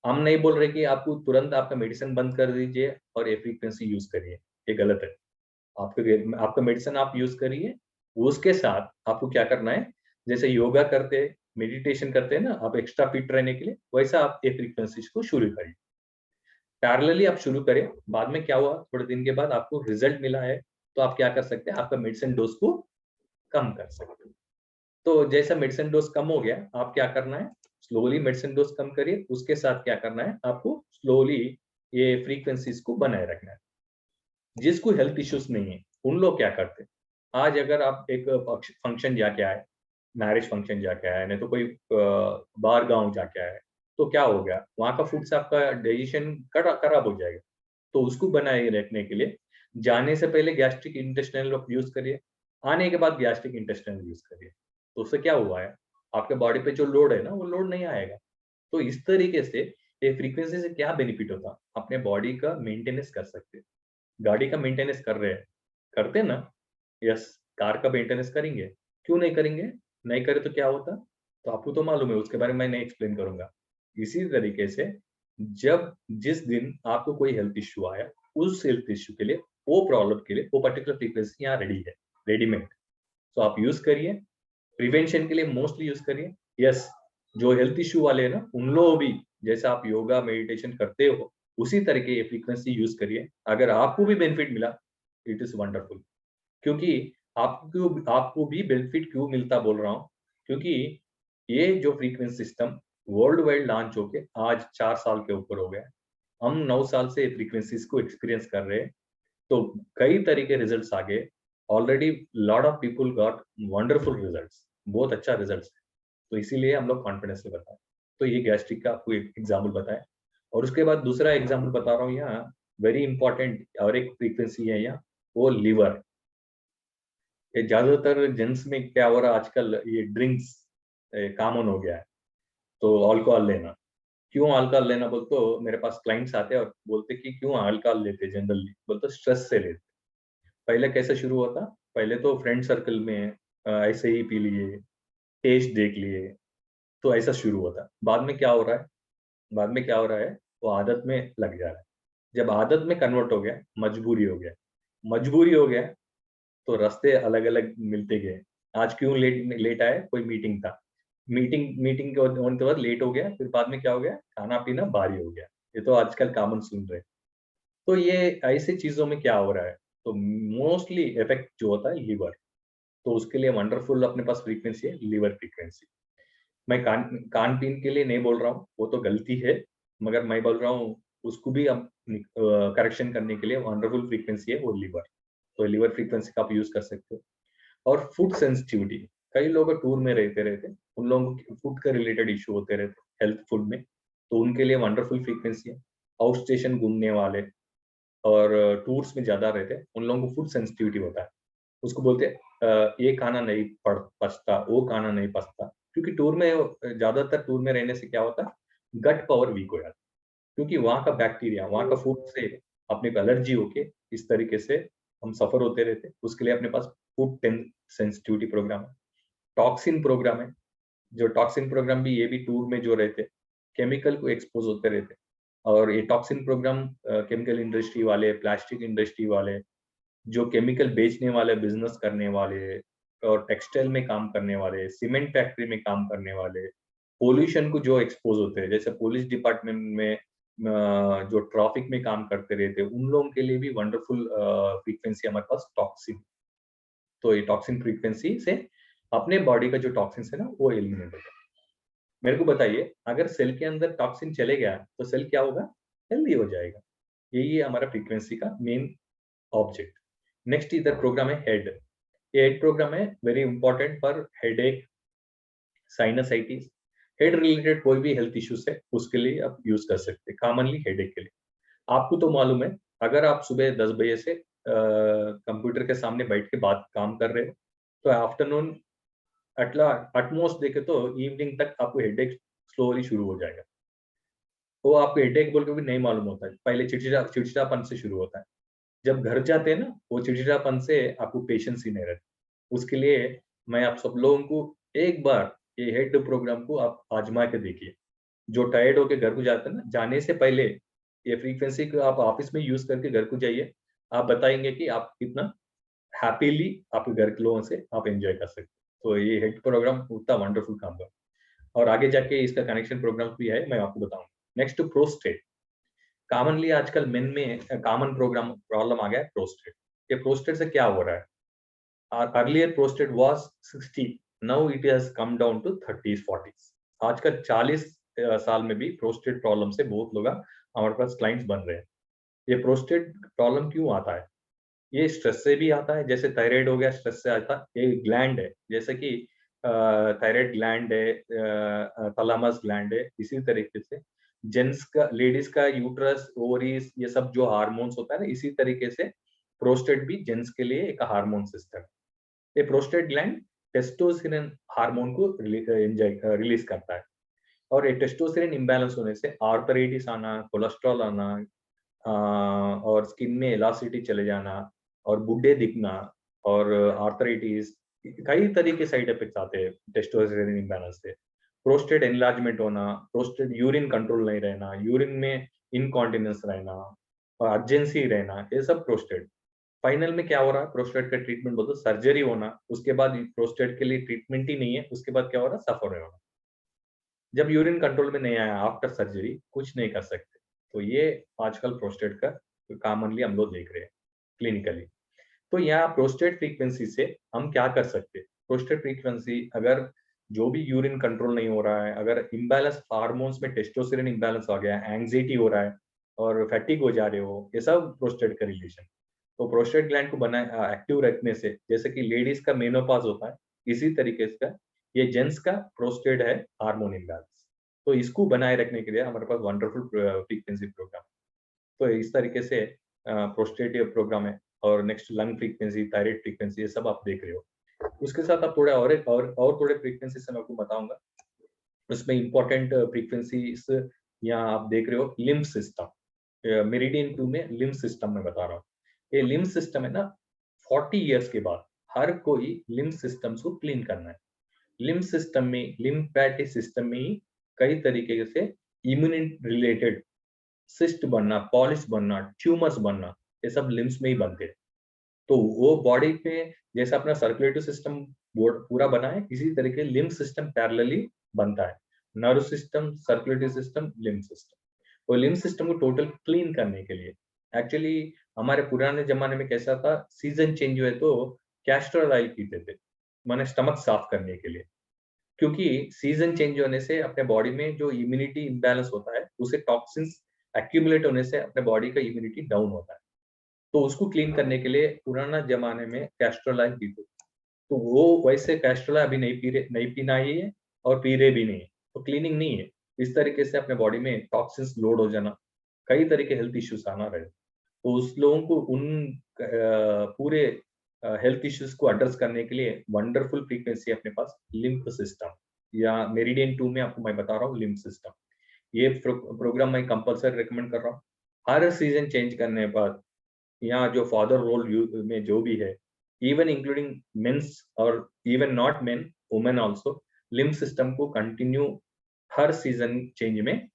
हम नहीं बोल रहे कि आपको तुरंत आपका मेडिसिन बंद कर दीजिए और ये फ्रीक्वेंसी यूज करिए, ये गलत है। आपका मेडिसिन आप यूज करिए, उसके साथ आपको क्या करना है, जैसे योगा करते, मेडिटेशन करते हैं ना आप एक्स्ट्रा फिट रहने के लिए, वैसा आप ये फ्रीक्वेंसीज को शुरू करिए। पैरेलली आप शुरू करें, बाद में क्या हुआ, थोड़े दिन के बाद आपको रिजल्ट मिला है, तो आप क्या कर सकते हैं, आपका मेडिसिन डोज को कम कर सकते हैं। तो जैसा मेडिसिन डोज कम हो गया, आप क्या करना है, स्लोली मेडिसिन डोज कम करिए, उसके साथ क्या करना है, आपको स्लोली ये फ्रीक्वेंसीज को बनाए रखना है। जिसको हेल्थ इश्यूज नहीं है, उन लोग क्या करते हैं, आज अगर आप एक फंक्शन जाके आए, मैरिज फंक्शन जाके आए, नहीं तो कोई बाहर गांव जाके आए, तो क्या हो गया, वहां का फूड से आपका डाइजेशन खराब हो जाएगा। तो उसको बनाए रखने के लिए जाने से पहले गैस्ट्रिक इंटेस्टाइनल यूज करिए, आने के बाद गैस्ट्रिक इंटेस्टाइनल यूज करिए। तो उससे क्या हुआ है, आपके बॉडी पे जो लोड है ना, वो लोड नहीं आएगा। तो इस तरीके से ये फ्रीक्वेंसी से क्या बेनिफिट होता, अपने बॉडी का मेंटेनेंस कर सकते हैं। गाड़ी का मेंटेनेंस कर रहे हैं, करते हैं ना, यस, कार का मेंटेनेंस करेंगे, क्यों नहीं करेंगे, नहीं करे तो क्या होता, तो आपको तो मालूम है, उसके बारे में मैं नहीं एक्सप्लेन करूंगा। इसी तरीके से जब जिस दिन आपको कोई हेल्थ इश्यू आया, उस हेल्थ इश्यू के लिए, वो प्रॉब्लम के लिए वो पर्टिकुलर फ्रीक्वेंसी यहाँ रेडी है, रेडीमेड। तो आप यूज करिए, प्रिवेंशन के लिए मोस्टली यूज करिए। यस, जो हेल्थ इश्यू वाले हैं ना, उन लोग भी जैसे आप योगा मेडिटेशन करते हो, उसी तरह के ये फ्रीक्वेंसी यूज करिए। अगर आपको भी बेनिफिट मिला, इट इज वंडरफुल। क्योंकि आपको भी बेनिफिट क्यों मिलता बोल रहा हूँ, क्योंकि ये जो frequency system world wide launch होके आज 4 साल के ऊपर हो गया। हम 9 साल से फ्रीक्वेंसीज को एक्सपीरियंस कर रहे हैं। तो कई तरह के रिजल्ट्स आ गए already. Lot of people got wonderful results, बहुत अच्छा रिजल्ट्स है। तो इसीलिए हम लोग कॉन्फिडेंस से बताएं। तो ये गैस्ट्रिक का आपको एक एग्जाम्पल बताया, और उसके बाद दूसरा एग्जाम्पल बता रहा हूँ यहाँ, वेरी इंपॉर्टेंट और एक फ्रीक्वेंसी है यहाँ, वो लीवर। ये ज्यादातर जेंट्स में क्या हो रहा है आजकल, ये ड्रिंक्स कॉमन हो गया है, तो अल्कोहल लेना। क्यों अल्कोहल लेना बोल, तो मेरे पास क्लाइंट्स आते हैं और बोलते कि क्यों अल्कोहल लेते जनरली, बोलते स्ट्रेस से लेते। पहले कैसे शुरू होता, पहले तो फ्रेंड सर्कल में ऐसे ही पी लिए, टेस्ट देख लिए, तो ऐसा शुरू होता। बाद में क्या हो रहा है, बाद में क्या हो रहा है, वो आदत में लग जा रहा है। जब आदत में कन्वर्ट हो गया, मजबूरी हो गया, मजबूरी हो गया, तो रास्ते अलग अलग मिलते गए। आज क्यों लेट लेट आए, कोई मीटिंग था, मीटिंग मीटिंग के होने के बाद लेट हो गया, फिर बाद में क्या हो गया, खाना पीना भारी हो गया। ये तो आजकल कॉमन सुन रहे हैं। तो ये ऐसी चीजों में क्या हो रहा है, तो मोस्टली इफेक्ट जो होता है लीवर। तो उसके लिए वंडरफुल अपने पास फ्रीक्वेंसी है, लीवर फ्रीक्वेंसी। मैं कान कान पीन के लिए नहीं बोल रहा हूँ, वो तो गलती है, मगर मैं बोल रहा हूँ उसको भी हम करेक्शन करने के लिए वंडरफुल फ्रीक्वेंसी है वो लीवर। तो लीवर फ्रीक्वेंसी का आप यूज कर सकते हो। और फूड सेंसिटिविटी, कई लोग टूर में रहते रहते, उन लोगों को फूड के रिलेटेड इशू होते रहते हेल्थ फूड में, तो उनके लिए वंडरफुल फ्रीक्वेंसी है। आउट स्टेशन घूमने वाले और टूर्स में ज्यादा रहते हैं, उन लोगों को फूड सेंसिटिविटी होता है। उसको बोलते हैं ये खाना नहीं पचता, वो खाना नहीं पचता। क्योंकि टूर में ज्यादातर टूर में रहने से क्या होता है, गट पावर वीक हो जाता है। क्योंकि वहाँ का बैक्टीरिया, वहाँ का फूड से अपने को एलर्जी होके इस तरीके से हम सफर होते रहते। उसके लिए अपने पास फूड सेंसिटिविटी प्रोग्राम है, टॉक्सिन प्रोग्राम है। जो टॉक्सिन प्रोग्राम भी, ये भी टूर में जो रहते केमिकल को एक्सपोज होते रहते। और ये टॉक्सिन प्रोग्राम केमिकल इंडस्ट्री वाले, प्लास्टिक इंडस्ट्री वाले, जो केमिकल बेचने वाले, बिजनेस करने वाले, और टेक्सटाइल में काम करने वाले, सीमेंट फैक्ट्री में काम करने वाले, पोल्यूशन को जो एक्सपोज होते हैं, जैसे पुलिस डिपार्टमेंट में जो ट्रैफिक में काम करते रहते हैं, उन लोगों के लिए भी वंडरफुल फ्रीक्वेंसी हमारे पास टॉक्सिन। तो ये टॉक्सिन फ्रीक्वेंसी से अपने बॉडी का जो टॉक्सिन है ना, वो एलिमिनेट होता है। मेरे को बताइए, अगर सेल के अंदर टॉक्सिन चले गया तो सेल क्या होगा, हेल्दी हो जाएगा। यही है हमारा फ्रीक्वेंसी का मेन ऑब्जेक्ट। नेक्स्ट इधर प्रोग्राम है हेड। ये हेड प्रोग्राम है very important for headache, sinusitis, head related कोई भी हेल्थ इश्यूज है उसके लिए आप यूज कर सकते हैं, कॉमनली हेडेक के लिए। आपको तो मालूम है, अगर आप सुबह 10 बजे से कंप्यूटर के सामने बैठ के बात काम कर रहे हो, तो आफ्टरनून एटमोस्ट देखे तो इवनिंग तक आपको हेडेक स्लोली शुरू हो जाएगा। वो आपको हेडेक बोल के भी नहीं मालूम होता है, पहले चिड़चिड़ापन से शुरू होता है। जब घर जाते हैं ना, वो चिड़चिड़ापन से आपको पेशेंस ही नहीं रहता। उसके लिए मैं आप सब लोगों को एक बार ये हेड प्रोग्राम को आप आजमा के देखिए। जो टायर्ड होके घर को जाते हैं ना, जाने से पहले ये फ्रीक्वेंसी को आप ऑफिस में यूज करके घर को जाइए। आप बताएंगे कि आप कितना हैप्पीली आपके घर के लोगों से आप एंजॉय कर सकते हैं। तो ये हेड प्रोग्राम उतना वंडरफुल काम कर, और आगे जाके इसका कनेक्शन प्रोग्राम भी है, मैं आपको बताऊंगा। Next prostate. कॉमनली आजकल मेन में कॉमन प्रोग्राम प्रॉब्लम आ गया है प्रोस्टेट। ये प्रोस्टेट से क्या हो रहा है? Earlier prostate was 60, now it has come down to 30s 40s। आजकल 40 साल में भी प्रोस्टेट प्रॉब्लम से बहुत लोग हमारे पास क्लाइंट्स बन रहे हैं। ये प्रोस्टेट प्रॉब्लम क्यों आता है? ये स्ट्रेस से भी आता है, जैसे थायराइड हो गया स्ट्रेस से आता है। ये ग्लैंड है, जैसे कि थायराइड ग्लैंड है, थैलेमस ग्लैंड है। इसी तरीके से जेंट्स का, लेडीज का यूट्रस, ओवरीज, ये सब जो हार्मोन्स होता है ना, इसी तरीके से प्रोस्टेट भी जेंट्स के लिए एक हार्मोन सिस्टम है। ये प्रोस्टेट ग्लैंड टेस्टोस्टेरोन हार्मोन को रिलीज करता है, और ये टेस्टोस्टेरोन इम्बैलेंस होने से आर्थराइटिस आना, कोलेस्ट्रॉल आना, और स्किन में इलास्टिसिटी चले जाना, और बुढ़े दिखना, और आर्थराइटिस, कई तरह के साइड इफेक्ट्स आते हैं टेस्टोस्टेरोन इम्बैलेंस से। प्रोस्टेट एनलार्जमेंट होना, प्रोस्टेट यूरिन कंट्रोल नहीं रहना, यूरिन में इनकॉन्टिनेंस रहना, और अर्जेंसी रहना, ये सब प्रोस्टेट। फाइनल में क्या हो रहा है? प्रोस्टेट का ट्रीटमेंट बोलते सर्जरी होना, उसके बाद प्रोस्टेट के लिए ट्रीटमेंट ही नहीं है, उसके बाद क्या हो रहा है? सफर होना। जब यूरिन कंट्रोल में नहीं आया आफ्टर सर्जरी, कुछ नहीं कर सकते। तो ये आजकल प्रोस्टेट का कॉमनली हम लोग देख रहे हैं क्लिनिकली। तो यहाँ प्रोस्टेट फ्रीक्वेंसी से हम क्या कर सकते हैं? प्रोस्टेट फ्रीक्वेंसी अगर जो भी यूरिन कंट्रोल नहीं हो रहा है, अगर इम्बैलेंस हार्मोन्स में टेस्टोस्टेरोन इम्बैलेंस आ गया, एंग्जाइटी हो रहा है, और फैटिग हो जा रहे हो, ये सब प्रोस्टेट का रिलेशन। तो प्रोस्टेट ग्लैंड को बना एक्टिव रखने से, जैसे कि लेडीज का मेनोपॉज होता है, इसी तरीके से ये जेंट्स का प्रोस्टेट है हार्मोन इम्बैलेंस। तो इसको बनाए रखने के लिए हमारे पास वंडरफुल फ्रीक्वेंसी प्रोग्राम। तो इस तरीके से प्रोस्टेट प्रोग्राम है, और next lung frequency, thyroid frequency, ये सब आप देख रहे हो। उसके साथ आप थोड़ा और थोड़े फ्रीक्वेंसी से मैं आपको बताऊंगा। उसमें इंपॉर्टेंट फ्रीक्वेंसीज यहाँ आप देख रहे हो, लिम्फ सिस्टम। मेरिडियन 2 में लिम्फ सिस्टम में बता रहा हूँ। ये लिम्फ सिस्टम है ना, 40 इयर्स के बाद हर कोई लिम्फ सिस्टम्स को क्लीन करना है। लिम्फ सिस्टम में, लिम्फैटिक सिस्टम में ही कई तरीके से इम्यूनिटी रिलेटेड सिस्ट बनना, पॉलिश बनना, ट्यूमर्स बनना, ये सब लिम्स में ही बनते हैं। तो वो बॉडी पे जैसा अपना सर्कुलेटरी सिस्टम पूरा बना है, इसी तरीके लिम्फ सिस्टम पैरेलली बनता है। Nerve system, circulatory system, lymph system. वो लिम्फ सिस्टम को टोटल क्लीन करने के लिए, एक्चुअली हमारे पुराने जमाने में कैसा था, सीजन चेंज हुए तो कैस्टर ऑयल पीते थे, माने स्टमक साफ करने के लिए। क्योंकि सीजन चेंज होने से अपने बॉडी में जो इम्यूनिटी इम्बैलेंस होता है, उसे टॉक्सिन्स एक्यूमुलेट होने से अपने बॉडी का इम्यूनिटी डाउन होता है। तो उसको क्लीन करने के लिए पुराना जमाने में कैस्टर ऑयल पीते थे। तो वो वैसे कैस्टर ऑयल अभी नहीं पीना ही है, और पी रहे भी नहीं है। तो क्लीनिंग नहीं है। इस तरीके से अपने बॉडी में टॉक्सिन्स लोड हो जाना, कई तरह के हेल्थ इश्यूज आना रहे। तो उस लोगों को उन पूरे हेल्थ इश्यूज को एड्रेस करने के लिए वंडरफुल फ्रीक्वेंसी अपने पास लिम्फ सिस्टम, या मेरिडियन 2 में आपको मैं बता रहा हूँ लिम्फ सिस्टम। ये प्रोग्राम मैं कंपलसरी रिकमेंड कर रहा हूँ। हर सीजन चेंज करने के बाद यहाँ जो फादर रोल में जो भी है, इवन इंक्लूडिंग मेंस और even not main, women also, lymph system को कंटिन्यू हर सीजन चेंज में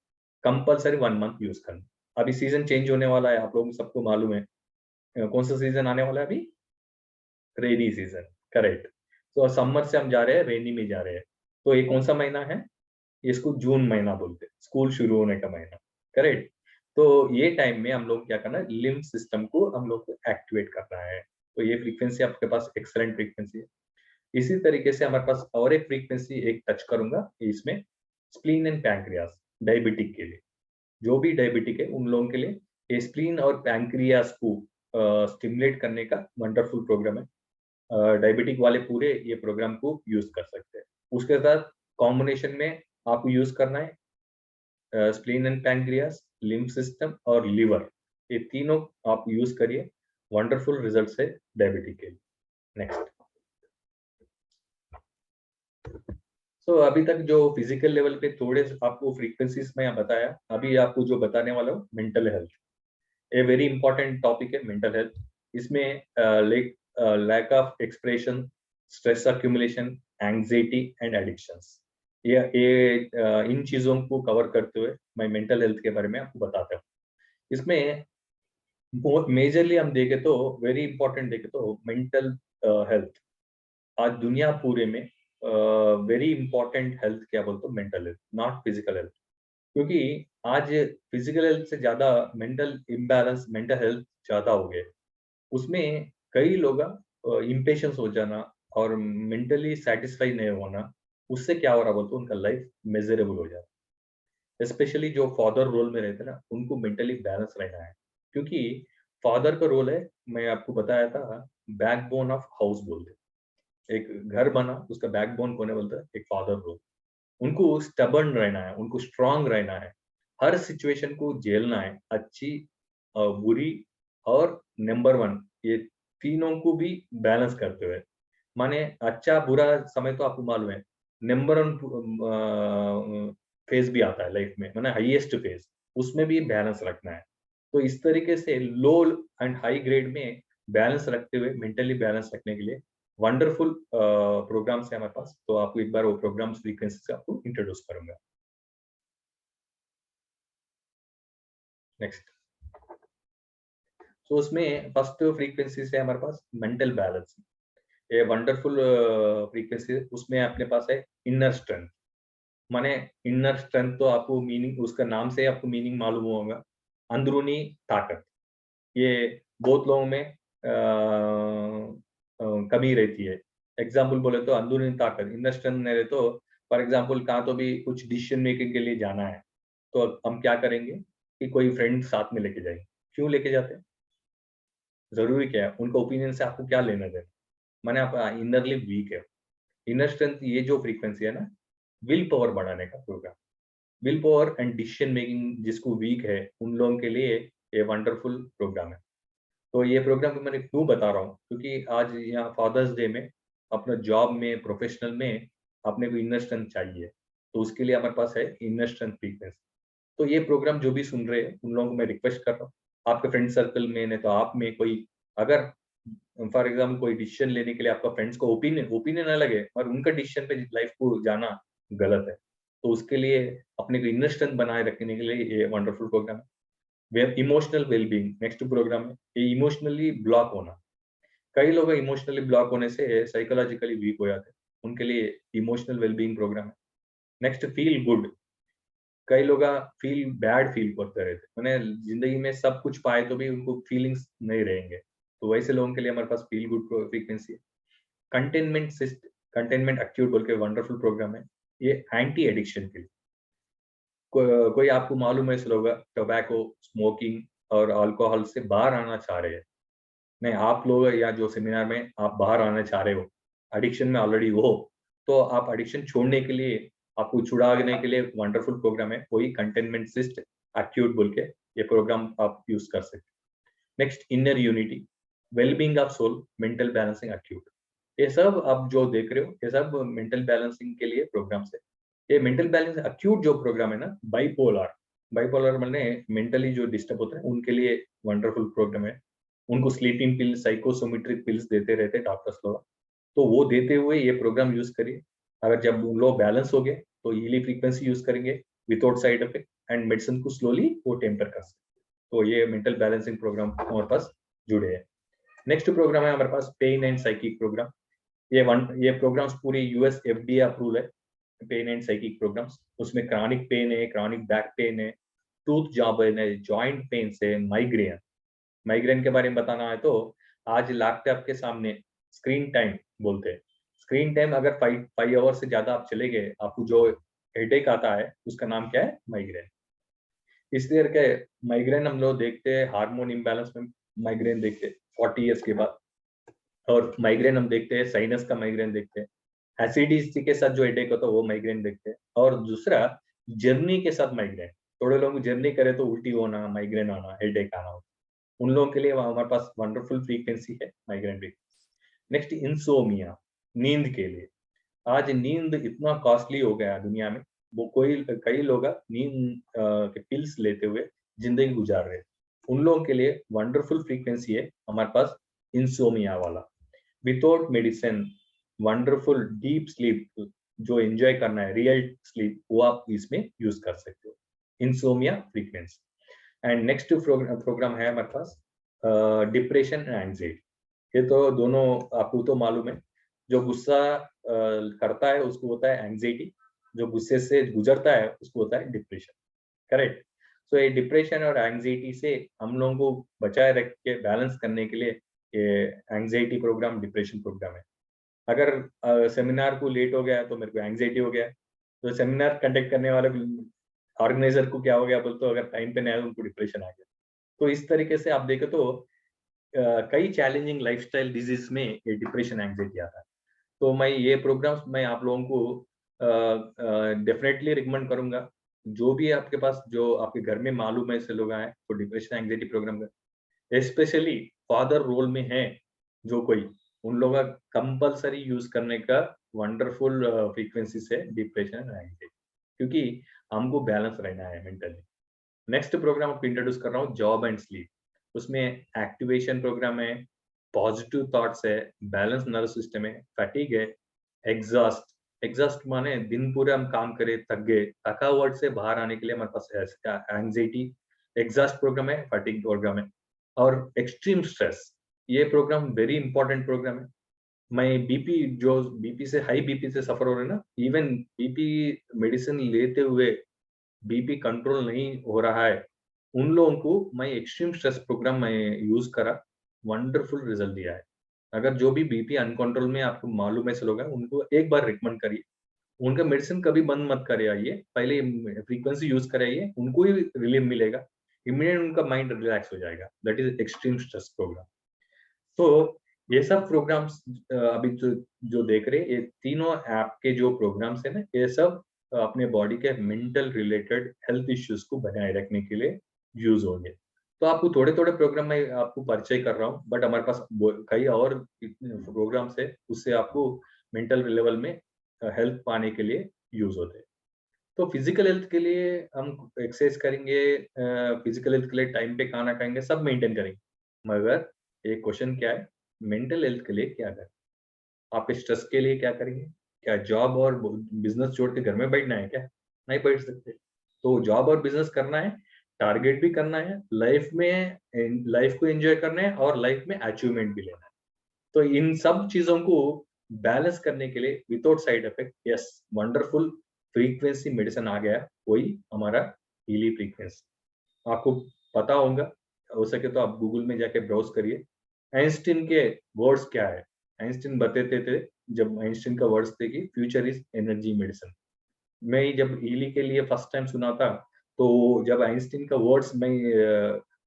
कंपलसरी 1 मंथ यूज करना। अभी सीजन चेंज होने वाला है, आप लोगों को सबको मालूम है। कौन सा सीजन आने वाला है अभी? Rainy season, correct. तो समर से हम जा रहे हैं, रेनी में जा रहे हैं। तो ये कौन सा महीना है? इसको जून महीना बोलते हैं, स्कूल शुरू होने का महीना, करेक्ट। तो ये टाइम में हम लोग क्या करना है, लिम्फ सिस्टम को हम लोग को एक्टिवेट करना है। तो ये फ्रीक्वेंसी आपके पास एक्सलेंट फ्रीक्वेंसी है। इसी तरीके से हमारे पास और एक फ्रीक्वेंसी एक टच करूंगा इसमें, स्प्लीन एंड पैंक्रियास, डायबिटिक के लिए। जो भी डायबिटिक है उन लोगों के लिए ये स्प्लीन और पैंक्रियास को स्टिमुलेट करने का वंडरफुल प्रोग्राम है। डायबिटिक वाले पूरे ये प्रोग्राम को यूज कर सकते हैं। उसके साथ कॉम्बिनेशन में आपको यूज करना है spleen and pancreas, lymph system और लिवर, ये तीनों आप यूज करिए, वंडरफुल रिजल्ट्स है डायबिटिक के लिए। नेक्स्ट, अभी तक जो फिजिकल लेवल पे थोड़े आपको फ्रीक्वेंसीज में बताया, अभी आपको जो बताने वाला हूँ mental health, a very important topic है मेंटल हेल्थ। इसमें lack of expression, stress accumulation, anxiety and addictions, ये इन चीजों को कवर करते हुए मैं मेंटल हेल्थ के बारे में आपको बताता हूँ। इसमें मेजरली हम देखें तो, वेरी इंपॉर्टेंट देखें तो मेंटल हेल्थ आज दुनिया पूरे में वेरी इंपॉर्टेंट हेल्थ क्या बोलते हो, mental health, not physical health. क्योंकि आज फिजिकल हेल्थ से ज्यादा मेंटल इम्बैलेंस, मेंटल हेल्थ ज्यादा हो गए। उसमें कई लोग इम्पेशंस हो जाना और मेंटली सेटिस्फाई नहीं होना, उससे क्या हो रहा बोलते उनका लाइफ मेजरेबल हो जाता है। स्पेशली जो फादर रोल में रहते हैं ना, उनको मेंटली बैलेंस रहना है। क्योंकि फादर का रोल है, मैं आपको बताया था, बैकबोन ऑफ हाउस बोलते हैं। एक घर बना उसका बैकबोन कौन है बोलता है, एक फादर रोल। उनको स्टबर्न रहना है, उनको स्ट्रांग रहना है, हर सिचुएशन को झेलना है, अच्छी बुरी और नंबर वन, ये तीनों को भी बैलेंस करते हुए। माने अच्छा बुरा समय तो आपको मालूम है, नंबर वन फेज भी आता है लाइफ में, माने हाईएस्ट फेज, उसमें भी बैलेंस रखना है। तो इस तरीके से लो एंड हाई ग्रेड में बैलेंस रखते हुए, मेंटली बैलेंस रखने के लिए वंडरफुल प्रोग्राम्स है हमारे पास। तो आपको एक बार वो प्रोग्राम्स फ्रीक्वेंसी से आपको इंट्रोड्यूस करूंगा। नेक्स्ट, उसमें फर्स्ट फ्रीक्वेंसी से हमारे पास मेंटल बैलेंस, ये वंडरफुल फ्रीक्वेंसी। उसमें अपने पास है इनर स्ट्रेंथ। माने इनर स्ट्रेंथ तो आपको मीनिंग, उसका नाम से आपको मीनिंग मालूम होगा, अंदरूनी ताकत। ये बहुत लोगों में कमी रहती है। एग्जाम्पल बोले तो अंदरूनी ताकत, इनर स्ट्रेंथ नहीं रहे तो, फॉर एग्जाम्पल कहाँ तो भी कुछ डिसीजन मेकिंग के लिए जाना है, तो हम क्या करेंगे कि कोई फ्रेंड साथ में लेके जाएंगे। क्यों लेके जाते हैं, जरूरी क्या है, उनका ओपिनियन से आपको क्या लेना देना। माने आप इनरली वीक है। इनर स्ट्रेंथ ये जो फ्रीक्वेंसी है ना, विल पावर बढ़ाने का program, will power and decision making जिसको वीक है उन लोगों के लिए ये वंडरफुल प्रोग्राम है। तो ये प्रोग्राम मैंने क्यों बता रहा हूँ, क्योंकि आज यहाँ फादर्स डे में, अपना जॉब में, प्रोफेशनल में अपने को इनर स्ट्रेंथ चाहिए, तो उसके लिए हमारे पास है इनर स्ट्रेंथ फ्रीक्वेंसी। तो ये प्रोग्राम जो भी सुन रहे हैं उन लोगों को मैं रिक्वेस्ट कर रहा हूँ, आपके फ्रेंड सर्कल में, नहीं तो आप में कोई, अगर फॉर एग्जाम्पल कोई डिसीजन लेने के लिए आपका फ्रेंड्स को ओपिनियन ओपिनियन न लगे और उनका डिसीजन पे लाइफ को जाना गलत है, तो उसके लिए अपने को इनर स्ट्रेंथ बनाए रखने के लिए ये वंडरफुल प्रोग्राम है। इमोशनल वेलबींग नेक्स्ट प्रोग्राम है। ये इमोशनली ब्लॉक होना, कई लोग इमोशनली ब्लॉक होने से साइकोलॉजिकली वीक हो जाते हैं, उनके लिए इमोशनल वेलबींग प्रोग्राम है। नेक्स्ट, फील गुड, कई लोग फील बैड फील करते रहते, मैंने जिंदगी में सब कुछ पाए तो भी उनको फीलिंग्स नहीं रहेंगे, तो वैसे लोगों के लिए हमारे पास फील गुड फ्रीक्वेंसी है। कंटेनमेंट सिस्ट, कंटेनमेंट एक्यूट बोल के वंडरफुल प्रोग्राम है, ये एंटी एडिक्शन के लिए। कोई आपको मालूम है इस लोग टोबैको, स्मोकिंग और अल्कोहल से बाहर आना चाह रहे हैं, नहीं आप लोग या जो सेमिनार में आप बाहर आना चाह रहे हो, एडिक्शन में ऑलरेडी हो, तो आप एडिक्शन छोड़ने के लिए, आपको छुड़ाने के लिए वंडरफुल प्रोग्राम है, वही कंटेनमेंट सिस्ट एक्यूट बोल के, ये प्रोग्राम आप यूज कर सकते हैं। Next, inner unity, wellbeing of soul, mental balancing acute, ये सब आप जो देख रहे हो ये सब मेंटल बैलेंसिंग के लिए प्रोग्राम्स है। ये मेंटल बैलेंस एक्यूट जो प्रोग्राम है ना, बाइपोलर, बाइपोलर मैंने मेंटली जो डिस्टर्ब होता है उनके लिए वंडरफुल प्रोग्राम है। उनको स्लीपिंग पिल्स, साइकोसोमेट्रिक पिल्स देते रहते डॉक्टर्स लोग, तो वो देते हुए ये प्रोग्राम यूज करिए। अगर जब लोग बैलेंस हो गए तो ईली फ्रीक्वेंसी यूज करेंगे without side effect, and medicine को स्लोली वो टेम्पर कर सकते। तो ये मेंटल बैलेंसिंग प्रोग्राम हमारे पास जुड़े हैं। नेक्स्ट प्रोग्राम है हमारे पास पेन एंड साइकिक प्रोग्राम। ये प्रोग्राम्स पूरी यूएस एफडीए अप्रूवल है, पेन एंड साइकिक प्रोग्राम्स। उसमें क्रॉनिक पेन है, क्रॉनिक बैक पेन है, टूथ जॉब है, जॉइंट पेन है, माइग्रेन। माइग्रेन के बारे में बताना है तो, आज लैपटॉप के सामने स्क्रीन टाइम बोलते हैं, स्क्रीन टाइम अगर 5 आवर से ज्यादा आप चले गए, आपको जो हेडेक आता है उसका नाम क्या है, माइग्रेन। इस तरह के माइग्रेन हम लोग देखते हैं, हार्मोन इम्बैलेंस में माइग्रेन देखते हैं 40 इयर्स के बाद। और माइग्रेन हम देखते हैं, साइनस का माइग्रेन देखते हैं, एसिडिटी के साथ जो हेडेक होता है वो माइग्रेन देखते हैं। और दूसरा जर्नी के साथ माइग्रेन, थोड़े लोग जर्नी करे तो उल्टी होना, माइग्रेन आना, हेडेक आना, उन लोगों के लिए हमारे पास वंडरफुल फ्रीक्वेंसी है माइग्रेन फ्रीक्वेंसी। नेक्स्ट इंसोमिया, नींद के लिए। आज नींद इतना कॉस्टली हो गया है दुनिया में, वो कोई कई लोग नींद के पिल्स लेते हुए जिंदगी गुजार रहे हैं। उन लोगों के लिए वंडरफुल फ्रीक्वेंसी है हमारे पास इंसोमिया वाला। Without medicine wonderful deep sleep जो एंजॉय करना है, रियल स्लीप, वो आप इसमें यूज कर सकते हो, insomnia frequency. And next program है हमारे पास डिप्रेशन एंड एंजाइटी। ये तो दोनों आपको तो मालूम है, जो गुस्सा करता है उसको होता है एंजाइटी, जो गुस्से से गुजरता है उसको होता है डिप्रेशन। करेक्ट। सो ये डिप्रेशन और एंजाइटी से हम लोगों को बचाए रख के बैलेंस करने के लिए ये एंजाइटी प्रोग्राम, डिप्रेशन प्रोग्राम है। अगर सेमिनार को लेट हो गया तो मेरे को एंजाइटी हो गया, तो सेमिनार कंडक्ट करने वाले ऑर्गेनाइजर को क्या हो गया बोलते, अगर टाइम पे नहीं आया उनको डिप्रेशन आ गया। तो इस तरीके से आप देखें तो कई चैलेंजिंग लाइफस्टाइल डिजीज में ये डिप्रेशन एंजाइटी आता है। तो मैं ये प्रोग्राम्स मैं आप लोगों को डेफिनेटली रिकमेंड करूंगा। जो भी आपके पास, जो आपके घर में मालूम है ऐसे लोग आए तो डिप्रेशन एंजाइटी प्रोग्राम का, स्पेशली फादर रोल में है जो कोई, उन लोगों का कंपलसरी यूज करने का वंडरफुल फ्रीक्वेंसी से डिप्रेशन एंजाइटी, क्योंकि हमको बैलेंस रहना है मेंटली। नेक्स्ट प्रोग्राम आपको इंट्रोड्यूस कर रहा हूँ, जॉब एंड स्लीप। उसमें एक्टिवेशन प्रोग्राम है, पॉजिटिव थॉट्स है, बैलेंस नर्वस सिस्टम है, फैटिग है, एग्जॉस्ट। एग्जॉस्ट माने दिन पूरे हम काम करे, थक गए, थकावट से बाहर आने के लिए हमारे पास एंजाइटी एग्जॉस्ट प्रोग्राम है, फैटिग प्रोग्राम है। और एक्सट्रीम स्ट्रेस, ये प्रोग्राम वेरी इंपॉर्टेंट प्रोग्राम है। मैं बीपी, जो बीपी से, हाई बीपी से सफर हो रहे हैं ना, इवन बीपी मेडिसिन लेते हुए बीपी कंट्रोल नहीं हो रहा है, उन लोगों को मैं एक्सट्रीम स्ट्रेस प्रोग्राम मैं यूज करा, वंडरफुल रिजल्ट दिया है। अगर जो भी बीपी अनकंट्रोल में आपको मालूम है से लोग हैं, उनको एक बार रिकमेंड करिए, उनका मेडिसिन कभी बंद मत करे आइए, पहले फ्रीक्वेंसी यूज कराइए, उनको ही रिलीफ मिलेगा, इमीडिएट उनका माइंड रिलैक्स हो जाएगा। That is extreme stress program. तो ये सब प्रोग्राम्स अभी जो जो देख रहे हैं, ये तीनों ऐप के जो प्रोग्राम्स है ना, ये सब अपने बॉडी के मेंटल रिलेटेड हेल्थ इश्यूज को बनाए रखने के लिए यूज होंगे। तो आपको थोड़े-थोड़े प्रोग्राम मैं आपको परिचय कर रहा हूँ, बट हमारे पास कई और प्रोग्राम्स है, उससे आपको मेंटल लेवल में हेल्प पाने के लिए यूज होते हैं। तो फिजिकल हेल्थ के लिए हम एक्सरसाइज करेंगे, फिजिकल हेल्थ के लिए टाइम पे खाना खाएंगे, सब मेंटेन करेंगे। मगर एक क्वेश्चन क्या है, मेंटल हेल्थ के लिए क्या करें? आप स्ट्रेस के लिए क्या करेंगे? क्या जॉब और बिजनेस छोड़ के घर में बैठना है क्या? नहीं बैठ सकते। तो जॉब और बिजनेस करना है, टारगेट भी करना है, लाइफ को एंजॉय करना है और लाइफ में अचीवमेंट भी लेना है। तो इन सब चीजों को बैलेंस करने के लिए without side effect, yes, wonderful frequency medicine आ गया, वही हमारा हीली फ्रीक्वेंसी। आपको पता होगा, हो सके तो आप गूगल में जाके ब्राउज करिए, आइंस्टीन के वर्ड्स क्या है। आइंस्टीन बताते थे, जब आइंस्टीन का वर्ड्स थे कि फ्यूचर इज एनर्जी मेडिसिन। मैं जब हीली के लिए फर्स्ट टाइम सुना था, तो जब आइंस्टीन का वर्ड्स मैं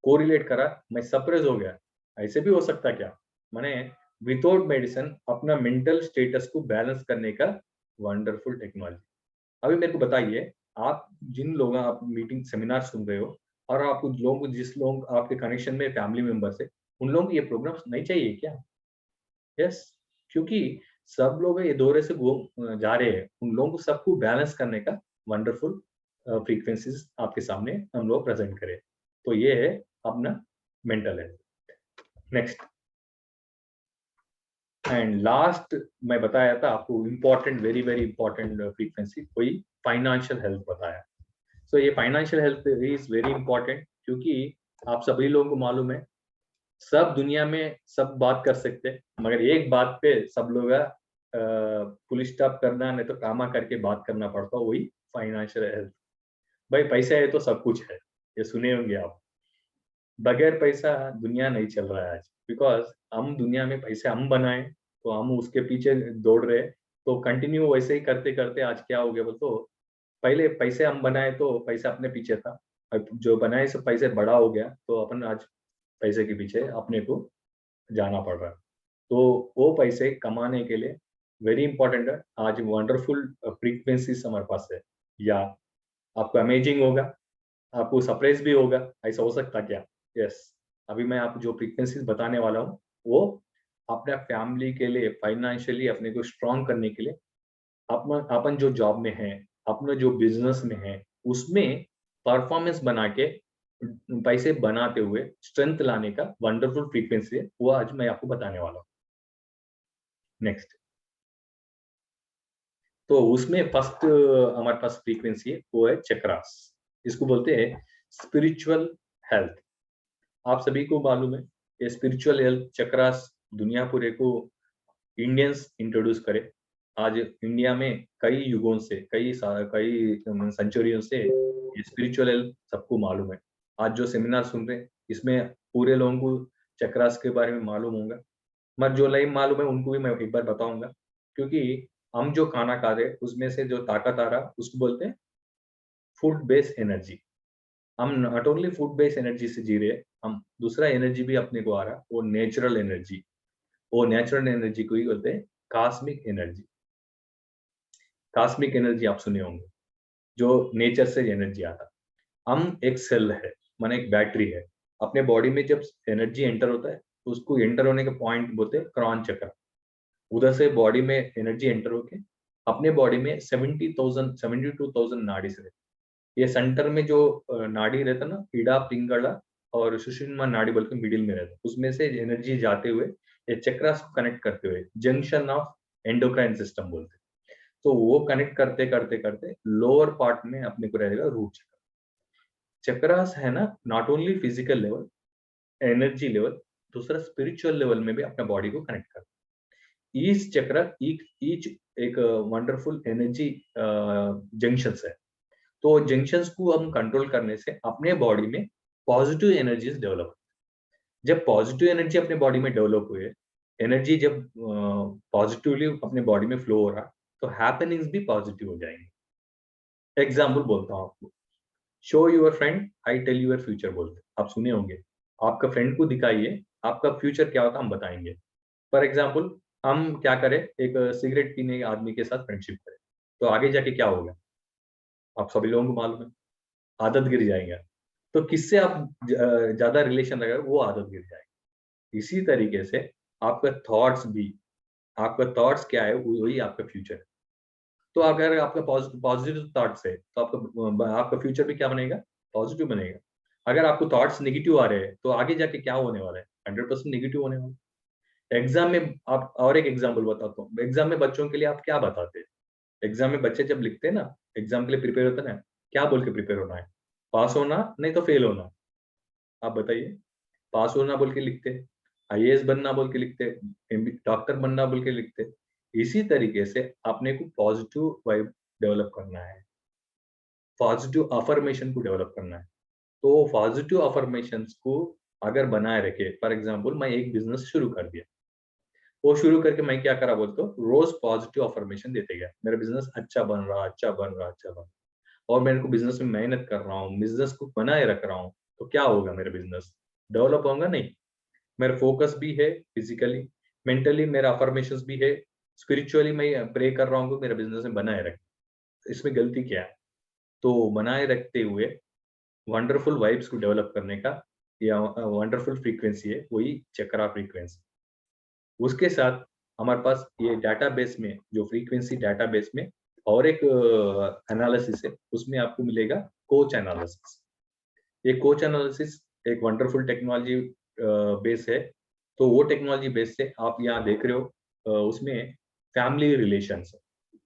कोरिलेट करा, मैं सरप्राइज हो गया, ऐसे भी हो सकता क्या? माने विदाउट मेडिसिन अपना मेंटल स्टेटस को बैलेंस करने का वंडरफुल टेक्नोलॉजी। अभी मेरे को बताइए, आप जिन लोगों, आप मीटिंग सेमिनार सुन रहे हो, और आप उन लोगों को, जिस लोग आपके कनेक्शन में फैमिली मेंबर्स है, उन लोगों को ये प्रोग्राम्स नहीं चाहिए क्या? यस, क्योंकि सब लोग ये दौरे से जा रहे हैं, उन लोगों को सबको बैलेंस करने का वंडरफुल फ्रीक्वेंसीज आपके सामने हम लोग प्रेजेंट करें। तो ये है अपना mental health. Next and last, मैं बताया था आपको important, very very important frequency, कोई फाइनेंशियल हेल्थ बताया। सो ये financial health is very important, क्योंकि आप सभी लोगों को मालूम है, सब दुनिया में सब बात कर सकते हैं, मगर एक बात पे सब लोग फुल स्टॉप करना, नहीं तो कामा करके बात करना पड़ता, वही फाइनेंशियल हेल्थ। भाई पैसा है तो सब कुछ है, ये सुने होंगे आप। बगैर पैसा दुनिया नहीं चल रहा है आज, बिकॉज हम दुनिया में पैसे हम बनाए, तो हम उसके पीछे दौड़ रहे हैं। तो कंटिन्यू वैसे ही करते करते आज क्या हो गया बोल, तो पहले पैसे हम बनाए तो पैसा अपने पीछे था, अब जो बनाए सब पैसे बड़ा हो गया, तो अपन आज पैसे के पीछे अपने को जाना पड़ रहा है। तो वो पैसे कमाने के लिए वेरी इंपॉर्टेंट है, आज वंडरफुल फ्रीक्वेंसीज हमारे पास है। या आपको अमेजिंग होगा, आपको सरप्राइज भी होगा, ऐसा हो सकता क्या? यस, अभी मैं आपको जो फ्रीक्वेंसीज बताने वाला हूँ, वो अपने फैमिली के लिए फाइनेंशियली अपने को स्ट्रांग करने के लिए, अपन अपन जो जॉब में है, अपने जो बिजनेस में है, उसमें परफॉर्मेंस बना के पैसे बनाते हुए स्ट्रेंथ लाने का वंडरफुल फ्रीक्वेंसी है, वो आज मैं आपको बताने वाला हूँ। नेक्स्ट, तो उसमें फर्स्ट हमारे पास फ्रीक्वेंसी है, वो है चक्रास। इसको बोलते हैं स्पिरिचुअल हेल्थ। आप सभी को मालूम है, ये स्पिरिचुअल हेल्थ चक्रास दुनिया पूरे को इंडियंस इंट्रोड्यूस करे। आज इंडिया में कई युगों से, कई सेंचुरियों से ये स्पिरिचुअल हेल्थ सबको मालूम है। आज जो सेमिनार सुन रहे हैं, इसमें पूरे लोगों को चक्रास के बारे में मालूम होगा। मगर जो नहीं मालूम है उनको भी मैं एक बार बताऊंगा, क्योंकि हम जो खाना खा रहे हैं उसमें से जो ताकत आ रहा है उसको बोलते हैं फूड बेस्ड एनर्जी। हम not only food based energy से जी रहे हैं, हम दूसरा एनर्जी भी अपने को आ रहा है, वो नेचुरल एनर्जी। वो नेचुरल एनर्जी को ही बोलते हैं कॉस्मिक एनर्जी। कॉस्मिक एनर्जी आप सुने होंगे, जो नेचर से एनर्जी आता है। हम एक सेल है, माने एक बैटरी है। अपने बॉडी में जब एनर्जी एंटर होता है, उसको एंटर होने के पॉइंट बोलते हैं क्रॉन चक्र। उधर से बॉडी में एनर्जी एंटर होके अपने बॉडी में 72,000 नाड़ी से रहते। ये सेंटर में जो नाड़ी रहता है ना, इडा पिंगला और सुषुम्ना नाड़ी बोल के मिडिल में रहता है, उसमें से एनर्जी जाते हुए ये चक्रास को कनेक्ट करते हुए जंक्शन ऑफ एंडोक्राइन सिस्टम बोलते हैं। तो वो कनेक्ट करते करते करते लोअर पार्ट में अपने को रहेगा रूट चक्र। चक्रास है ना, not only physical level, energy level, दूसरा स्पिरिचुअल लेवल में भी अपने बॉडी को कनेक्ट करता है। ईच चक्र ईच एक वंडरफुल एनर्जी जंक्शंस है। तो जंक्शंस को हम कंट्रोल करने से अपने बॉडी में पॉजिटिव एनर्जीज डेवलप। जब पॉजिटिव एनर्जी अपने बॉडी में डेवलप हुए, एनर्जी जब पॉजिटिवली अपने बॉडी में फ्लो हो रहा, तो हैपनिंग्स भी पॉजिटिव हो जाएंगे। एग्जाम्पल बोलता हूँ आपको, show your friend I tell your future बोलते आप सुने होंगे। आपका फ्रेंड को दिखाइए आपका फ्यूचर क्या होता हम बताएंगे। फॉर एग्जाम्पल, हम क्या करें, एक सिगरेट पीने के आदमी के साथ फ्रेंडशिप करें, तो आगे जाके क्या होगा आप सभी लोगों को मालूम है, आदत गिर जाएगा। तो किससे आप ज्यादा रिलेशन रखेगा, वो आदत गिर जाएगी। इसी तरीके से आपका थॉट्स भी, आपका थॉट्स क्या है वही आपका फ्यूचर है। तो अगर आपका पॉजिटिव थॉट्स है, तो आपका आपका फ्यूचर भी क्या बनेगा, पॉजिटिव बनेगा। अगर आपको थॉट्स नेगेटिव आ रहे हैं, तो आगे जाके क्या होने वाला है, 100% नेगेटिव होने वाला है। एग्जाम में आप, और एक एग्जाम्पल बताता हूँ, एग्जाम में बच्चों के लिए आप क्या बताते हैं? एग्जाम में बच्चे जब लिखते हैं ना, एग्जाम के लिए प्रिपेयर होते हैं ना, क्या बोल के प्रिपेयर होना है? पास होना, नहीं तो फेल होना। आप बताइए। पास होना बोल के लिखते, आईएएस बनना बोल के लिखते, डॉक्टर बनना बोल के लिखते। इसी तरीके से अपने को पॉजिटिव वाइब डेवलप करना है, पॉजिटिव अफर्मेशन को डेवलप करना है। तो पॉजिटिव अफर्मेशंस को अगर बनाए रखे, फॉर एग्जाम्पल मैं एक बिजनेस शुरू कर दिया, वो शुरू करके मैं क्या करा बोलते हो, रोज पॉजिटिव अफर्मेशन देते गया, मेरा बिजनेस अच्छा बन रहा, अच्छा बन रहा, अच्छा बन रहा। और मेरे को बिजनेस में मेहनत कर रहा हूँ, बिजनेस को बनाए रख रहा हूँ, तो क्या होगा, मेरा बिजनेस डेवलप होगा नहीं? मेरा फोकस भी है, फिजिकली मेंटली मेरा अफर्मेशंस भी है, स्पिरिचुअली मैं प्रे कर रहा हूँ कि मेरा बिजनेस में बनाए रखे। इसमें गलती क्या है? तो बनाए रखते हुए वंडरफुल वाइब्स को डेवलप करने का या वंडरफुल फ्रीक्वेंसी है, वही चक्रा फ्रीक्वेंसी। उसके साथ हमारे पास ये डाटाबेस में, जो फ्रीक्वेंसी डाटाबेस में और एक एनालिसिस है, उसमें आपको मिलेगा कोच एनालिसिस। ये कोच एनालिसिस एक वंडरफुल टेक्नोलॉजी बेस है। तो वो टेक्नोलॉजी बेस से आप यहाँ देख रहे हो, उसमें फैमिली रिलेशंस है,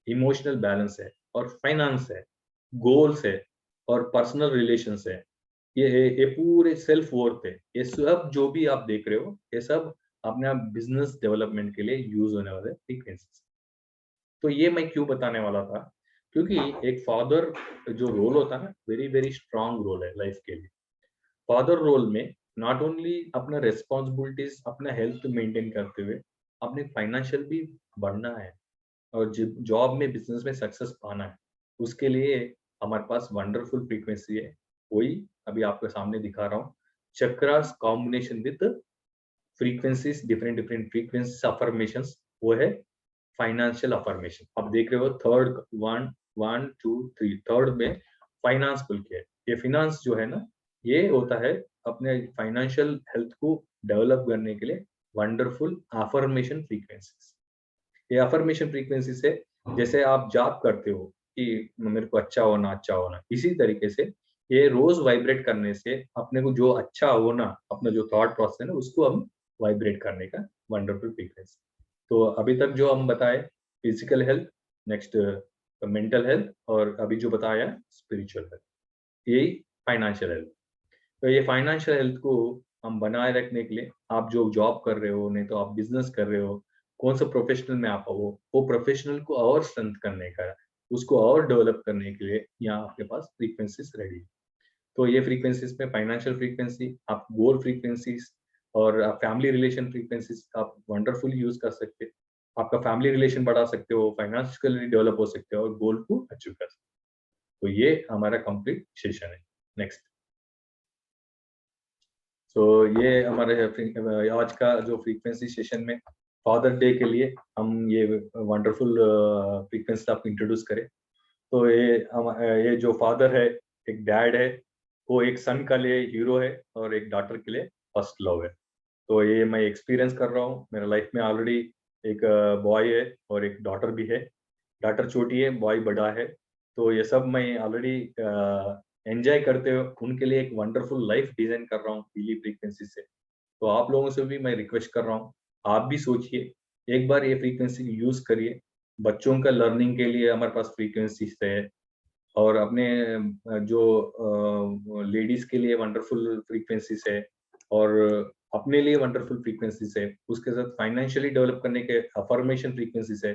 इमोशनल बैलेंस है, और फाइनेंस है, गोल्स है, और पर्सनल रिलेशंस है। ये पूरे सेल्फ वर्थ है। ये सब जो भी आप देख रहे हो, ये सब अपने आप बिजनेस डेवलपमेंट के लिए यूज होने वाले फ्रीक्वेंसीज। तो ये मैं क्यों बताने वाला था, क्योंकि एक फादर जो रोल होता है ना, वेरी वेरी स्ट्रांग रोल है लाइफ के लिए। फादर रोल में नॉट ओनली अपना रेस्पॉन्सिबिलिटीज, अपना हेल्थ मेंटेन करते हुए अपने फाइनेंशियल भी बढ़ना है, और जॉब में, बिजनेस में सक्सेस पाना है। उसके लिए हमारे पास वंडरफुल फ्रीक्वेंसी है, वही अभी आपके सामने दिखा रहा हूँ। Chakras combination with frequencies, different different frequencies affirmations, वो है फाइनेंशियल अफर्मेशन। आप देख रहे हो third, one one two three, third में फाइनेंस बोल के है। ये फाइनेंस जो है ना, ये होता है अपने फाइनेंशियल हेल्थ को डेवलप करने के लिए वंडरफुल अफर्मेशन फ्रीक्वेंसीज। ये अफर्मेशन फ्रीक्वेंसी से, जैसे आप जाप करते हो कि मेरे को अच्छा होना, इसी तरीके से ये रोज वाइब्रेट करने से अपने को जो अच्छा होना, अपना जो थॉट प्रोसेस है ना, उसको हम वाइब्रेट करने का वंडरफुल फ्रीक्वेंसी। तो अभी तक जो हम बताए, physical health, next mental health, और अभी जो बताया स्पिरिचुअल हेल्थ, यही फाइनेंशियल हेल्थ। तो ये फाइनेंशियल हेल्थ को हम बनाए रखने के लिए, आप जो जॉब कर रहे हो, नहीं तो आप बिजनेस कर रहे हो, कौन सा प्रोफेशनल में आप हो, वो प्रोफेशनल को और स्ट्रेंथ करने का, उसको और डेवलप करने के लिए यहाँ आपके पास फ्रीक्वेंसीज रेडी है। तो ये फ्रीक्वेंसीज में फाइनेंशियल फ्रीक्वेंसी, आप गोल फ्रीक्वेंसीज और फैमिली रिलेशन फ्रीक्वेंसीज आप वंडरफुली यूज कर सकते हैं। आपका फैमिली रिलेशन बढ़ा सकते हो, फाइनेंशियली डेवलप हो सकते हो और गोल को अचीव कर सकते हो। तो ये हमारा कंप्लीट सेशन है। नेक्स्ट। तो ये हमारे आज का जो फ्रीक्वेंसी सेशन में फादर डे के लिए हम ये वंडरफुल फ्रीक्वेंसी आपको इंट्रोड्यूस करें। तो ये जो फादर है, एक डैड है, वो एक सन का लिए हीरो है और एक डॉटर के लिए फर्स्ट लव है। तो ये मैं एक्सपीरियंस कर रहा हूँ मेरे लाइफ में ऑलरेडी। एक बॉय है और एक डॉटर भी है। डॉटर छोटी है, बॉय बड़ा है। तो ये सब मैं ऑलरेडी एंजॉय करते हुए उनके लिए एक वंडरफुल लाइफ डिजाइन कर रहा हूँ पीली फ्रीक्वेंसी से। तो आप लोगों से भी मैं रिक्वेस्ट कर रहा हूँ, आप भी सोचिए, एक बार ये फ्रीक्वेंसी यूज करिए। बच्चों का लर्निंग के लिए हमारे पास फ्रीक्वेंसी है, और अपने जो लेडीज के लिए वंडरफुल फ्रीक्वेंसीज है, और अपने लिए वंडरफुल फ्रीक्वेंसीज है, उसके साथ फाइनेंशियली डेवलप करने के अफर्मेशन फ्रीक्वेंसीज है।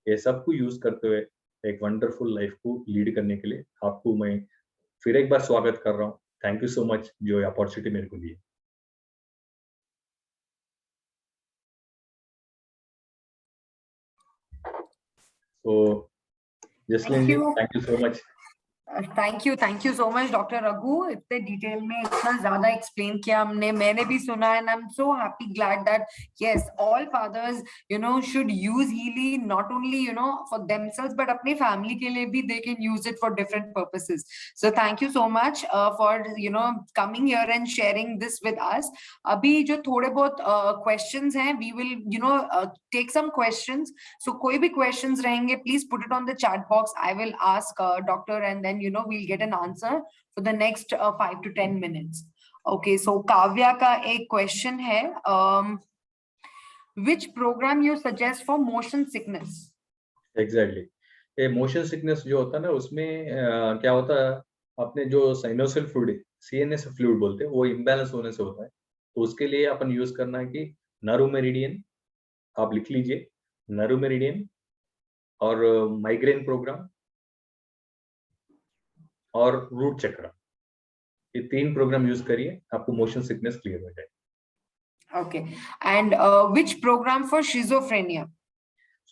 ये सब को यूज करते हुए एक वंडरफुल लाइफ को लीड करने के लिए आपको मैं फिर एक बार स्वागत कर रहा हूँ। थैंक यू सो मच जो अपॉर्चुनिटी मेरे को दी। तो Jasleen Thank ji, you. Thank you so much. Thank you so much doctor Raghu, इतने डिटेल में इतना ज्यादा एक्सप्लेन किया हमने, मैंने भी सुना, and I am so happy glad that yes all fathers should use Healy not only for themselves but अपनी फैमिली के लिए भी they can use it for different purposes. So thank you so much for coming here and sharing this with us. अभी जो थोड़े बहुत questions हैं, we will take some questions. So कोई भी questions रहेंगे, please put it on the chat box. I will ask doctor, and then we'll get an answer for the next 5 to 10 minutes. Okay, so Kavya का एक question है, which program you suggest for motion sickness? Exactly. ये motion sickness जो होता है ना, उसमें क्या होता है, अपने जो साइनोसियल फ्लूइड, सीएनएस फ्लूइड बोलते हैं, वो इम्बैलेंस होने से होता है। तो उसके लिए अपन यूज करना है कि नर्व मेरिडियन, आप लिख लीजिए, नर्व मेरिडियन और माइग्रेन प्रोग्राम और रूट चक्र, ये 3 प्रोग्राम यूज करिए, आपको मोशन सिकनेस क्लियर हो जाए। Okay, and which program for schizophrenia?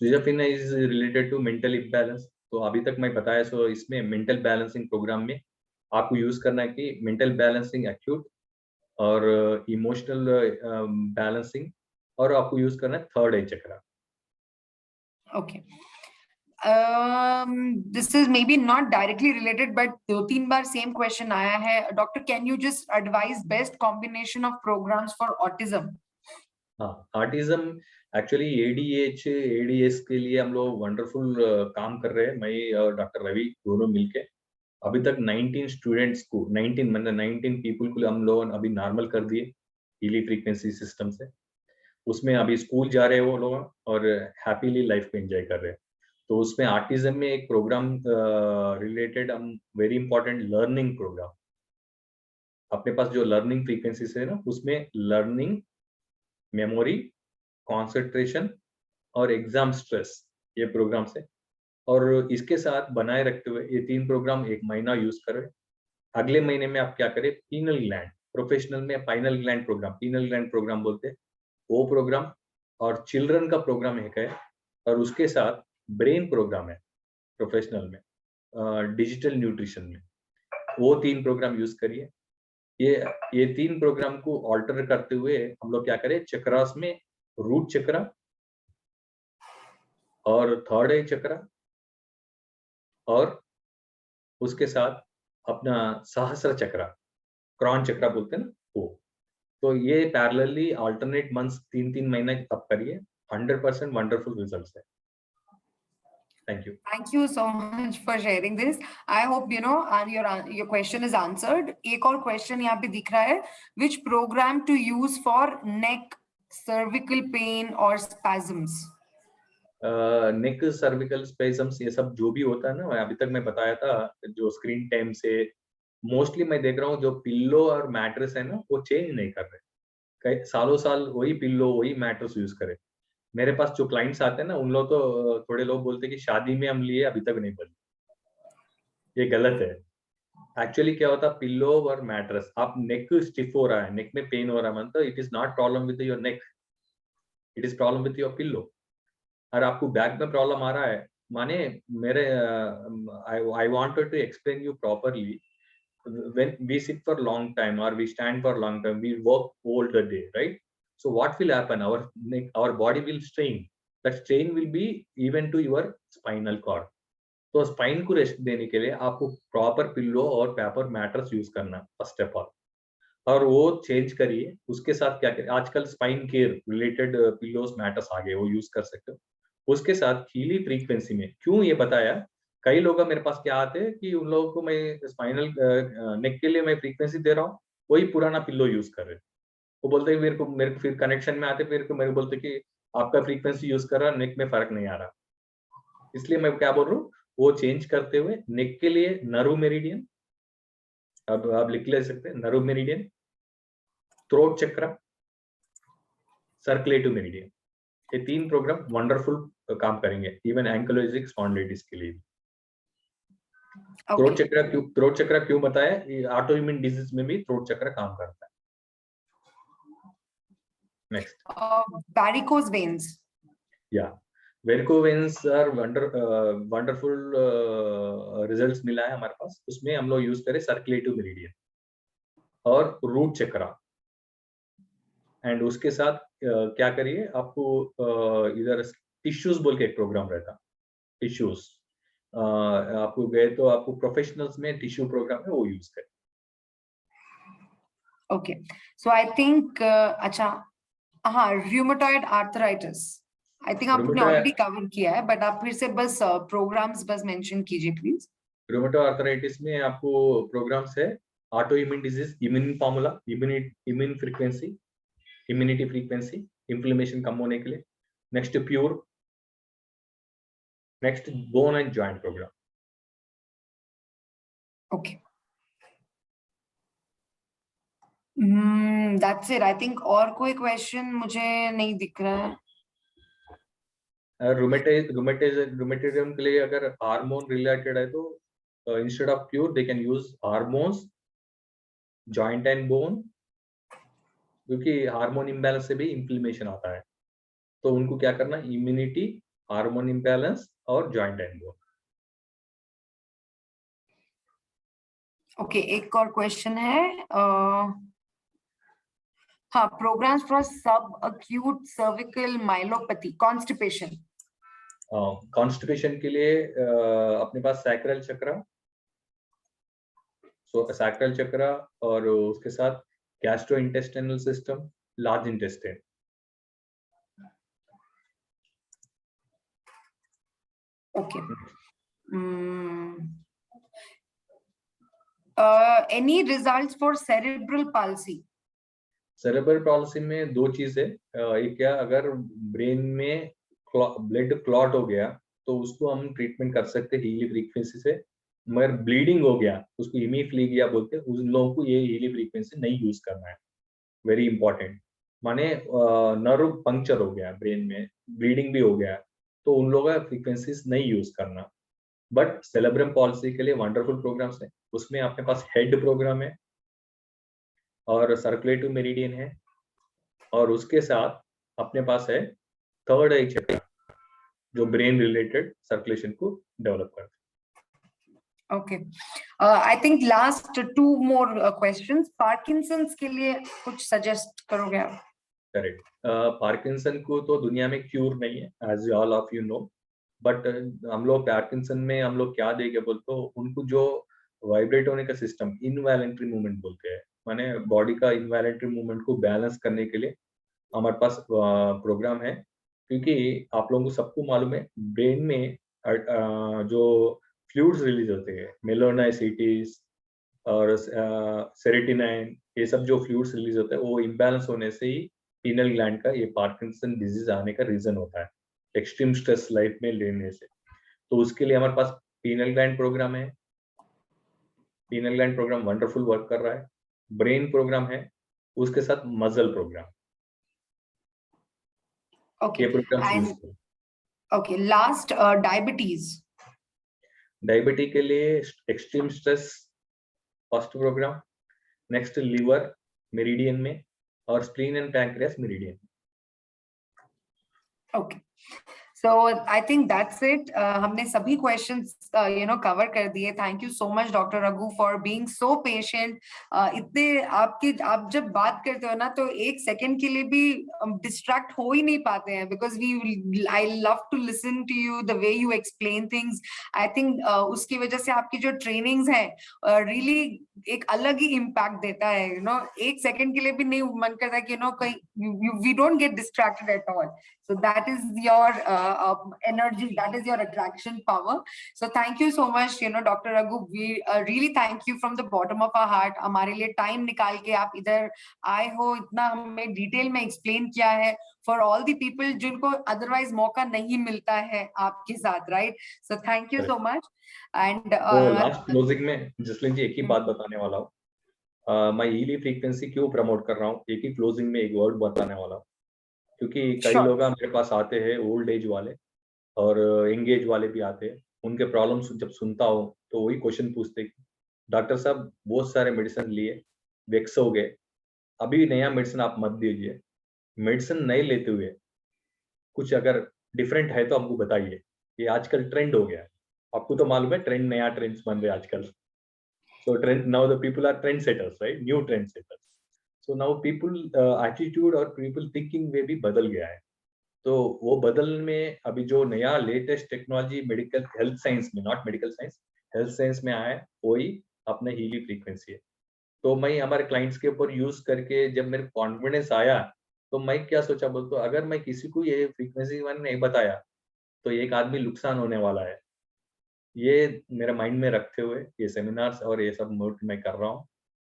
Schizophrenia is related to mental imbalance. तो अभी तक मैं बताया, सो इसमें मेंटल बैलेंसिंग प्रोग्राम में आपको यूज करना है कि मेंटल बैलेंसिंग एक्यूट और इमोशनल बैलेंसिंग, और आपको यूज करना है थर्ड आई चक्र। Okay. This is maybe not directly related, but 2-3 bar same question आया है. Doctor, can you just advise best combination of programs for autism? हाँ, ऑटिज्म एक्चुअली एडीएच एडीएस के लिए हम लोग वंडरफुल काम कर रहे हैं, मैं और डॉक्टर रवि दोनों मिलके। अभी तक 19 स्टूडेंट्स को, 19 मतलब 19 पीपल को हम लोग अभी नॉर्मल कर दिए हीली फ्रीक्वेंसी सिस्टम से। उसमें अभी स्कूल जा रहे हैं वो लोग और हैप्पीली लाइफ को एंजॉय कर रहे हैं। तो उसमें ऑटिज्म में एक प्रोग्राम रिलेटेड हम वेरी इंपॉर्टेंट लर्निंग प्रोग्राम, अपने पास जो लर्निंग फ्रीक्वेंसीज है ना, उसमें लर्निंग, मेमोरी, कंसंट्रेशन और एग्जाम स्ट्रेस, ये प्रोग्राम है। और इसके साथ बनाए रखते हुए ये 3 प्रोग्राम 1 महीना यूज करें। अगले महीने में आप क्या करें, पीनल ग्लैंड, प्रोफेशनल में pineal gland program, pineal gland program बोलते हैं, वो प्रोग्राम और चिल्ड्रन का प्रोग्राम एक है। और उसके साथ ब्रेन प्रोग्राम है प्रोफेशनल में, डिजिटल न्यूट्रिशन में। वो 3 प्रोग्राम यूज करिए। ये 3 प्रोग्राम को ऑल्टर करते हुए हम लोग क्या करें, चक्रास में रूट चक्रा और थर्ड आई चक्रा और उसके साथ अपना सहस्र चक्रा, क्रॉन चक्रा बोलते हैं ना वो। तो ये पैरेलली अल्टरनेट मंथ्स 3-3 महीने तब करिए, 100% वंडरफुल रिजल्ट्स है। Thank you. Thank you so much for sharing this. I hope you know and your question is answered. एक और question यहाँ पे दिख रहा है, which program to use for neck, cervical pain or spasms? Neck cervical spasms ये सब जो भी होता है ना, अभी तक मैं बताया था, जो स्क्रीन टाइम से मोस्टली मैं देख रहा हूँ जो पिल्लो और मैट्रेस है ना वो चेंज नहीं कर रहे, कई सालों साल वही पिल्लो वही मैट्रेस यूज करे। मेरे पास जो क्लाइंट्स आते हैं ना उन लोग तो थोड़े लोग बोलते हैं कि शादी में हम लिए अभी तक नहीं बदले, ये गलत है। एक्चुअली क्या होता है, पिल्लो और मैट्रेस, आप नेक स्टिफ हो रहा है, नेक में पेन हो रहा है, मतलब it is not problem with your neck, it is problem with your pillow. और आपको बैक में प्रॉब्लम आ रहा है, माने मेरे I wanted to explain you properly, when we sit for long time or we stand for long time, we work all the day, right? So what will happen, our neck, our body will strain, that strain will be even to your spinal cord। तो spine को rest देने के लिए आपको proper pillow और paper mattress use करना first of all, और वो चेंज करिए। उसके साथ क्या करिए, आजकल spine care related pillows mattress आ गए, वो यूज कर सकते हो। उसके साथ हीली फ्रीक्वेंसी में, क्यों ये बताया, कई लोग मेरे पास क्या आते हैं कि उन लोगों को मैं स्पाइनल नेक के लिए मैं फ्रीक्वेंसी दे रहा हूँ, वही पुराना पिल्लो यूज कर रहे हैं। वो बोलते हैं मेरे को फिर कनेक्शन में आते, मेरे को बोलते कि आपका फ्रीक्वेंसी यूज कर रहा, नेक में फर्क नहीं आ रहा। इसलिए मैं क्या बोल रहा हूँ, वो चेंज करते हुए नेक के लिए नर्व मेरिडियन, अब आप लिख ले सकते हैं, नर्व मेरिडियन, थ्रोट चक्रा, सर्कुलेटिव मेरिडियन, ये 3 प्रोग्राम वंडरफुल काम करेंगे इवन एंकलोजिक स्पॉन्डिलाइटिस के लिए। थ्रोट चक्रा क्यों बताया, ऑटो इम्यून डिजीज में भी थ्रोट चक्रा काम करता है। Next, varicose veins। या वेरिको वेन्स आर वंडरफुल रिजल्ट्स मिला है हमारे पास। उसमें हम लोग यूज करें सर्कुलेटिव मेरिडियन और रूट चक्रा, एंड उसके साथ क्या करिए, आपको इधर टिश्यूज बोल के एक प्रोग्राम रहता, टिश्यूज आपको गए तो आपको प्रोफेशनल्स में टिश्यू प्रोग्राम है वो यूज करें। ओके, सो आई थिंक अच्छा, हाँ, रूमेटॉइड आर्थराइटिस आई थिंक आपने ऑलरेडी कवर किया है, बट आप फिर से बस प्रोग्राम्स बस मेंशन कीजिए प्लीज। रूमेटॉइड आर्थराइटिस में आपको प्रोग्राम्स है, auto immune disease, immune formula, immune frequency, immunity frequency, inflammation कम होने के लिए। Next pure, next bone and joint program. Okay, that's it I think. और कोई क्वेश्चन मुझे नहीं दिख रहा है। रूमेटिज्म के लिए अगर हार्मोन रिलेटेड है तो instead of pure they can use hormones, joint and bone, क्योंकि हार्मोन इम्बैलेंस से भी इन्फ्लेमेशन आता है। तो उनको क्या करना, इम्यूनिटी, हार्मोन इम्बैलेंस और जॉइंट एंड बोन। ओके, एक और क्वेश्चन है, हाँ, प्रोग्राम्स फॉर सब acute cervical myelopathy constipation. Constipation के लिए अपने पास सैक्रल चक्र, सैक्रल चक्र और उसके साथ gastrointestinal system, large intestine. Okay, any results for cerebral palsy? Cerebral palsy में 2 चीज है, एक क्या, अगर ब्रेन में ब्लड क्लॉट हो गया तो उसको हम ट्रीटमेंट कर सकते हैं हीली फ्रीक्वेंसी से, मगर ब्लीडिंग हो गया उसको हीमीफ्लीगिया बोलते हैं, उन लोगों को ये हीली फ्रीक्वेंसी नहीं यूज करना है, वेरी इंपॉर्टेंट। माने नर्व पंक्चर हो गया ब्रेन में, ब्लीडिंग भी हो गया, तो उन लोगों का फ्रीक्वेंसीज नहीं यूज करना। बट सेरेब्रम पॉलिसी के लिए वंडरफुल प्रोग्राम्स है, उसमें अपने पास हेड प्रोग्राम है और सर्कुलेटिव मेरिडियन है, और उसके साथ अपने पास है थर्ड आई चक्र जो ब्रेन रिलेटेड सर्कुलेशन को डेवलप करता है। Okay. I think last 2 more questions. Parkinson's के लिए कुछ suggest करोगे आप? करेक्ट. पार्किंसन को तो दुनिया में क्यूर नहीं है, as all of you know, but हम लोग पार्किंसन में हम लोग क्या देंगे बोल तो उनको जो वाइब्रेट होने का सिस्टम इनवॉलंटरी मूवमेंट बोलते हैं, माने बॉडी का इनवॉलंटरी मूवमेंट को बैलेंस करने के लिए हमारे पास प्रोग्राम है. क्योंकि आप लोगों को सबको मालूम है ब्रेन में जो फ्लूइड्स रिलीज होते हैं, मेलोनाइसिटीज और सेरोटोनिन, ये सब जो फ्लूइड्स रिलीज होते हैं वो इम्बैलेंस होने से ही पीनल ग्लैंड का ये पार्किंसन डिजीज आने का रीजन होता है, एक्सट्रीम स्ट्रेस लाइफ में लेने से. तो उसके लिए हमारे पास पीनल ग्लैंड प्रोग्राम है. Penal gland programme wonderful work कर रहा है. ब्रेन प्रोग्राम है, उसके साथ मसल प्रोग्राम. Okay. ये प्रोग्राम And यूज करें. okay, last diabetes. डायबिटी के लिए extreme stress first programme, next liver meridian में, और spleen and pancreas meridian. Okay. So I think that's it. हमने सभी questions cover कर दिए. Thank you so much, Dr. Raghu, for being so patient. इतने आप जब बात करते हो ना तो एक सेकंड के लिए भी distract हो ही नहीं पाते हैं, because I love to listen to you, the way you explain things. I think उसकी वजह से आपकी जो trainings हैं really एक अलग ही impact देता है. एक सेकंड के लिए भी नहीं मन करता कि कहीं we don't get distracted at all. So that is your energy, that is your attraction power. So thank you so much, Dr. Raghu. We really thank you from the bottom of our heart. हमारे लिए time निकाल के आप इधर आए हो, इतना हमें detail में explain किया है for all the people जिनको otherwise मौका नहीं मिलता है आपके साथ, right? So thank you so much. And तो लास्ट क्लोजिंग में जसलीन जी एक ही बात बताने वाला हूँ. मैं हीली फ्रीक्वेंसी क्यों प्रमोट कर रहा हूँ, एक ही क्लोजिंग में एक वर्ड बताने वाला हूँ. क्योंकि कई लोग मेरे पास आते हैं, ओल्ड एज वाले और यंग एज वाले भी आते हैं. उनके प्रॉब्लम्स जब सुनता हूँ तो वही क्वेश्चन पूछते हैं, डॉक्टर साहब बहुत सारे मेडिसिन लिए, वेक्स हो गए, अभी नया मेडिसिन आप मत दीजिए. मेडिसिन नहीं लेते हुए कुछ अगर डिफरेंट है तो हमको बताइए. ये आजकल ट्रेंड हो गया है, आपको तो मालूम है ट्रेंड, नया ट्रेंड्स बन रहे आजकल. So trend, now the people are trend setters, right, new trend setters. So now people attitude और पीपल थिंकिंग वे भी बदल गया है. तो वो बदलने में अभी जो नया latest technology medical health science में, not medical science, health science में आया है, वही अपने हीली फ्रीक्वेंसी है. तो मैं हमारे क्लाइंट्स के ऊपर यूज करके जब मेरे कॉन्फिडेंस आया तो मैं क्या सोचा बोलते, अगर मैं किसी को ये फ्रीक्वेंसी मैंने नहीं बताया तो एक आदमी नुकसान होने वाला है. ये मेरे माइंड में रखते हुए ये सेमिनार्स और ये सब नोट मैं कर रहा हूँ.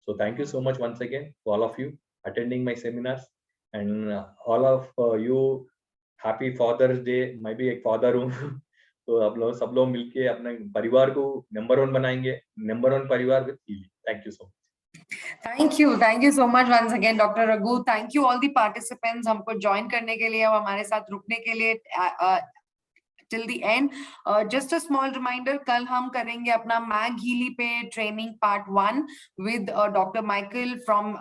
So thank you so much once again all of you attending my seminars and all of you. Happy Father's Day. मैं भी एक फादर हूँ. तो आप लोग सब लोग मिलके अपने परिवार को नंबर 1 बनाएंगे, नंबर 1 परिवार with healing. Thank you so much. Thank you so much once again, Dr. Raghu. Thank you all the participants हमको join करने के लिए और हमारे साथ रुकने के लिए till the end. Just a small reminder, कल हम करेंगे अपना मैग हीली पे training part 1 with Dr. Michael from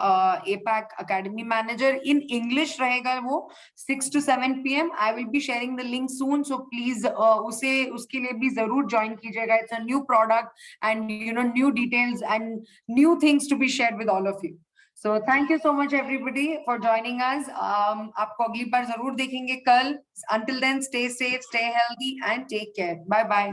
APAC Academy Manager. In English रहेगा वो 6 to 7 PM. I will be sharing the link soon, so please उसके लिए भी जरूर join कीजिएगा. It's a new product and new details and new things to be shared with all of you. So thank you so much everybody for joining us. आपको अगली बार जरूर देखेंगे कल. Until then, stay safe, stay healthy and take care. Bye bye.